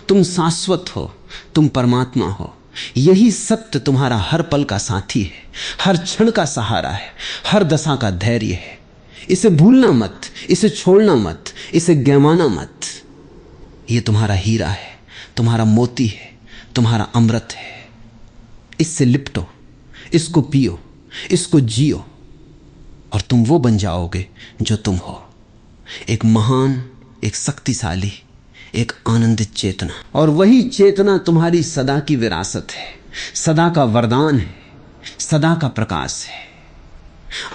तुम शाश्वत हो, तुम परमात्मा हो। यही सत्य तुम्हारा हर पल का साथी है, हर क्षण का सहारा है, हर दशा का धैर्य है। इसे भूलना मत, इसे छोड़ना मत, इसे गंवाना मत। ये तुम्हारा हीरा है, तुम्हारा मोती है, तुम्हारा अमृत है। इससे लिपटो, इसको पियो, इसको जियो, और तुम वो बन जाओगे जो तुम हो। एक महान, एक शक्तिशाली, एक आनंदित चेतना। और वही चेतना तुम्हारी सदा की विरासत है, सदा का वरदान है, सदा का प्रकाश है।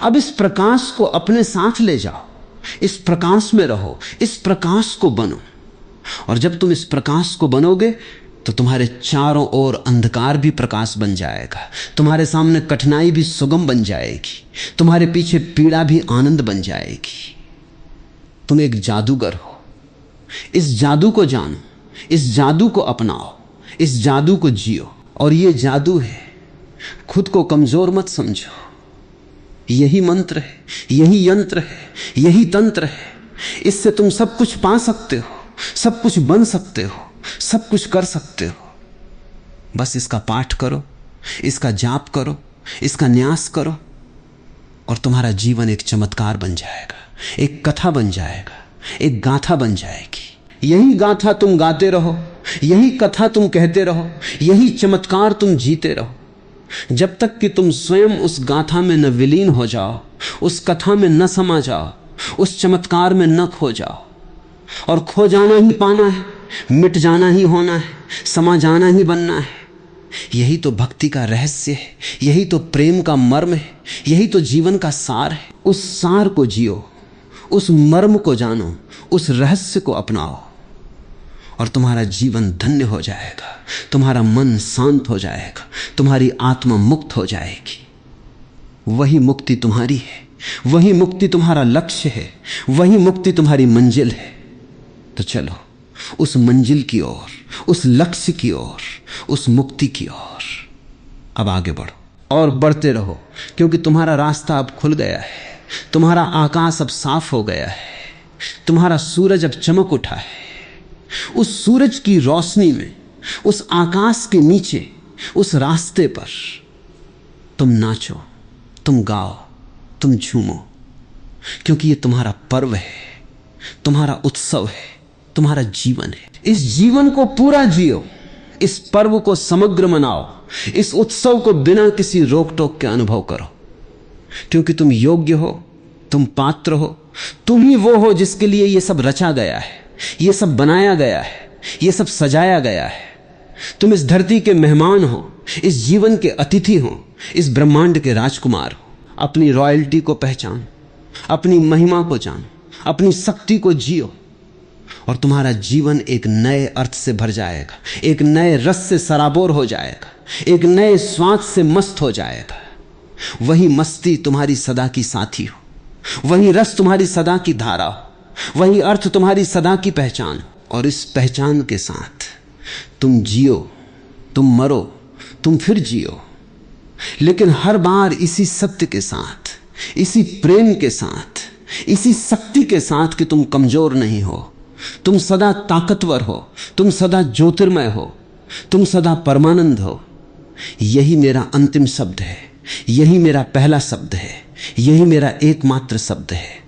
अब इस प्रकाश को अपने साथ ले जाओ, इस प्रकाश में रहो, इस प्रकाश को बनो। और जब तुम इस प्रकाश को बनोगे तो तुम्हारे चारों ओर अंधकार भी प्रकाश बन जाएगा, तुम्हारे सामने कठिनाई भी सुगम बन जाएगी, तुम्हारे पीछे पीड़ा भी आनंद बन जाएगी। तुम एक जादूगर हो। इस जादू को जानो, इस जादू को अपनाओ, इस जादू को जियो। और ये जादू है, खुद को कमजोर मत समझो। यही मंत्र है, यही यंत्र है, यही तंत्र है। इससे तुम सब कुछ पा सकते हो, सब कुछ बन सकते हो, सब कुछ कर सकते हो। बस इसका पाठ करो, इसका जाप करो, इसका न्यास करो, और तुम्हारा जीवन एक चमत्कार बन जाएगा, एक कथा बन जाएगा, एक गाथा बन जाएगी। यही गाथा तुम गाते रहो, यही कथा तुम कहते रहो, यही चमत्कार तुम जीते रहो, जब तक कि तुम स्वयं उस गाथा में न विलीन हो जाओ, उस कथा में न समा जाओ, उस चमत्कार में न खो जाओ। और खो जाना ही पाना है, मिट जाना ही होना है, समा जाना ही बनना है। यही तो भक्ति का रहस्य है, यही तो प्रेम का मर्म है, यही तो जीवन का सार है। उस सार को जियो, उस मर्म को जानो, उस रहस्य को अपनाओ, और तुम्हारा जीवन धन्य हो जाएगा, तुम्हारा मन शांत हो जाएगा, तुम्हारी आत्मा मुक्त हो जाएगी। वही मुक्ति तुम्हारी है, वही मुक्ति तुम्हारा लक्ष्य है, वही मुक्ति तुम्हारी मंजिल है। तो चलो उस मंजिल की ओर, उस लक्ष्य की ओर, उस मुक्ति की ओर अब आगे बढ़ो और बढ़ते रहो, क्योंकि तुम्हारा रास्ता अब खुल गया है, तुम्हारा आकाश अब साफ हो गया है, तुम्हारा सूरज अब चमक उठा है। उस सूरज की रोशनी में, उस आकाश के नीचे, उस रास्ते पर तुम नाचो, तुम गाओ, तुम झूमो। क्योंकि ये तुम्हारा पर्व है, तुम्हारा उत्सव है, तुम्हारा जीवन है। इस जीवन को पूरा जियो, इस पर्व को समग्र मनाओ, इस उत्सव को बिना किसी रोक टोक के अनुभव करो, क्योंकि तुम योग्य हो, तुम पात्र हो, तुम ही वो हो जिसके लिए ये सब रचा गया है, ये सब बनाया गया है, ये सब सजाया गया है। तुम इस धरती के मेहमान हो, इस जीवन के अतिथि हो, इस ब्रह्मांड के राजकुमार हो। अपनी रॉयल्टी को पहचानो, अपनी महिमा को जानो, अपनी शक्ति को जियो, और तुम्हारा जीवन एक नए अर्थ से भर जाएगा, एक नए रस से सराबोर हो जाएगा, एक नए स्वाद से मस्त हो जाएगा। वही मस्ती तुम्हारी सदा की साथी हो, वही रस तुम्हारी सदा की धारा हो, वही अर्थ तुम्हारी सदा की पहचान। और इस पहचान के साथ तुम जियो, तुम मरो, तुम फिर जियो, लेकिन हर बार इसी सत्य के साथ, इसी प्रेम के साथ, इसी शक्ति के साथ कि तुम कमजोर नहीं हो, तुम सदा ताकतवर हो, तुम सदा ज्योतिर्मय हो, तुम सदा परमानंद हो। यही मेरा अंतिम शब्द है, यही मेरा पहला शब्द है, यही मेरा एकमात्र शब्द है।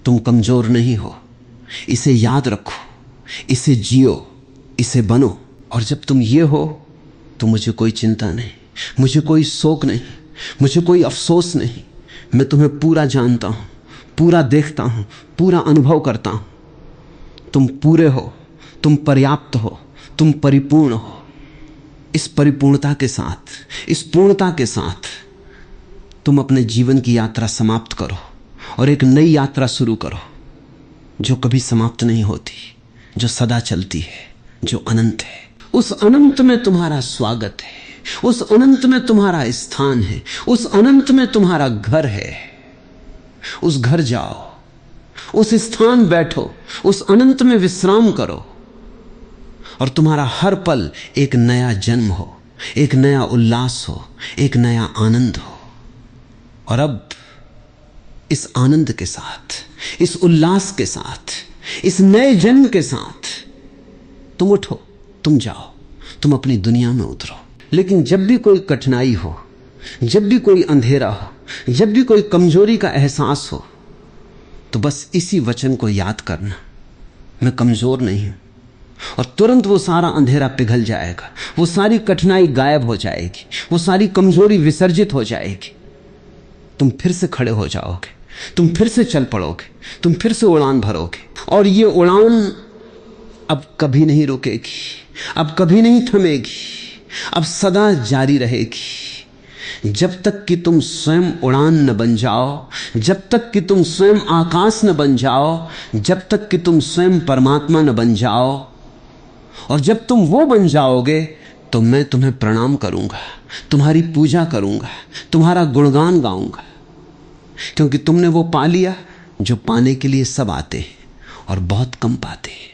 तुम कमजोर नहीं हो, इसे याद रखो, इसे जियो, इसे बनो। और जब तुम ये हो तो मुझे कोई चिंता नहीं, मुझे कोई शोक नहीं, मुझे कोई अफसोस नहीं। मैं तुम्हें पूरा जानता हूँ, पूरा देखता हूँ, पूरा अनुभव करता हूँ। तुम पूरे हो, तुम पर्याप्त हो, तुम परिपूर्ण हो। इस परिपूर्णता के साथ, इस पूर्णता के साथ तुम अपने जीवन की यात्रा समाप्त करो और एक नई यात्रा शुरू करो, जो कभी समाप्त नहीं होती, जो सदा चलती है, जो अनंत है। उस अनंत में तुम्हारा स्वागत है, उस अनंत में तुम्हारा स्थान है, उस अनंत में तुम्हारा घर है। उस घर जाओ, उस स्थान बैठो, उस अनंत में विश्राम करो, और तुम्हारा हर पल एक नया जन्म हो, एक नया उल्लास हो, एक नया आनंद हो। और अब इस आनंद के साथ, इस उल्लास के साथ, इस नए जन्म के साथ तुम उठो, तुम जाओ, तुम अपनी दुनिया में उतरो। लेकिन जब भी कोई कठिनाई हो, जब भी कोई अंधेरा हो, जब भी कोई कमजोरी का एहसास हो, तो बस इसी वचन को याद करना, मैं कमजोर नहीं हूं। और तुरंत वो सारा अंधेरा पिघल जाएगा, वो सारी कठिनाई गायब हो जाएगी, वो सारी कमजोरी विसर्जित हो जाएगी। तुम फिर से खड़े हो जाओगे, तुम फिर से चल पड़ोगे, तुम फिर से उड़ान भरोगे। और ये उड़ान अब कभी नहीं रुकेगी, अब कभी नहीं थमेगी, अब सदा जारी रहेगी। जब तक कि तुम स्वयं उड़ान न बन जाओ, जब तक कि तुम स्वयं आकाश न बन जाओ, जब तक कि तुम स्वयं परमात्मा न बन जाओ। और जब तुम वो बन जाओगे तो मैं तुम्हें प्रणाम करूंगा, तुम्हारी पूजा करूंगा, तुम्हारा गुणगान गाऊंगा, क्योंकि तुमने वो पा लिया जो पाने के लिए सब आते हैं और बहुत कम पाते हैं।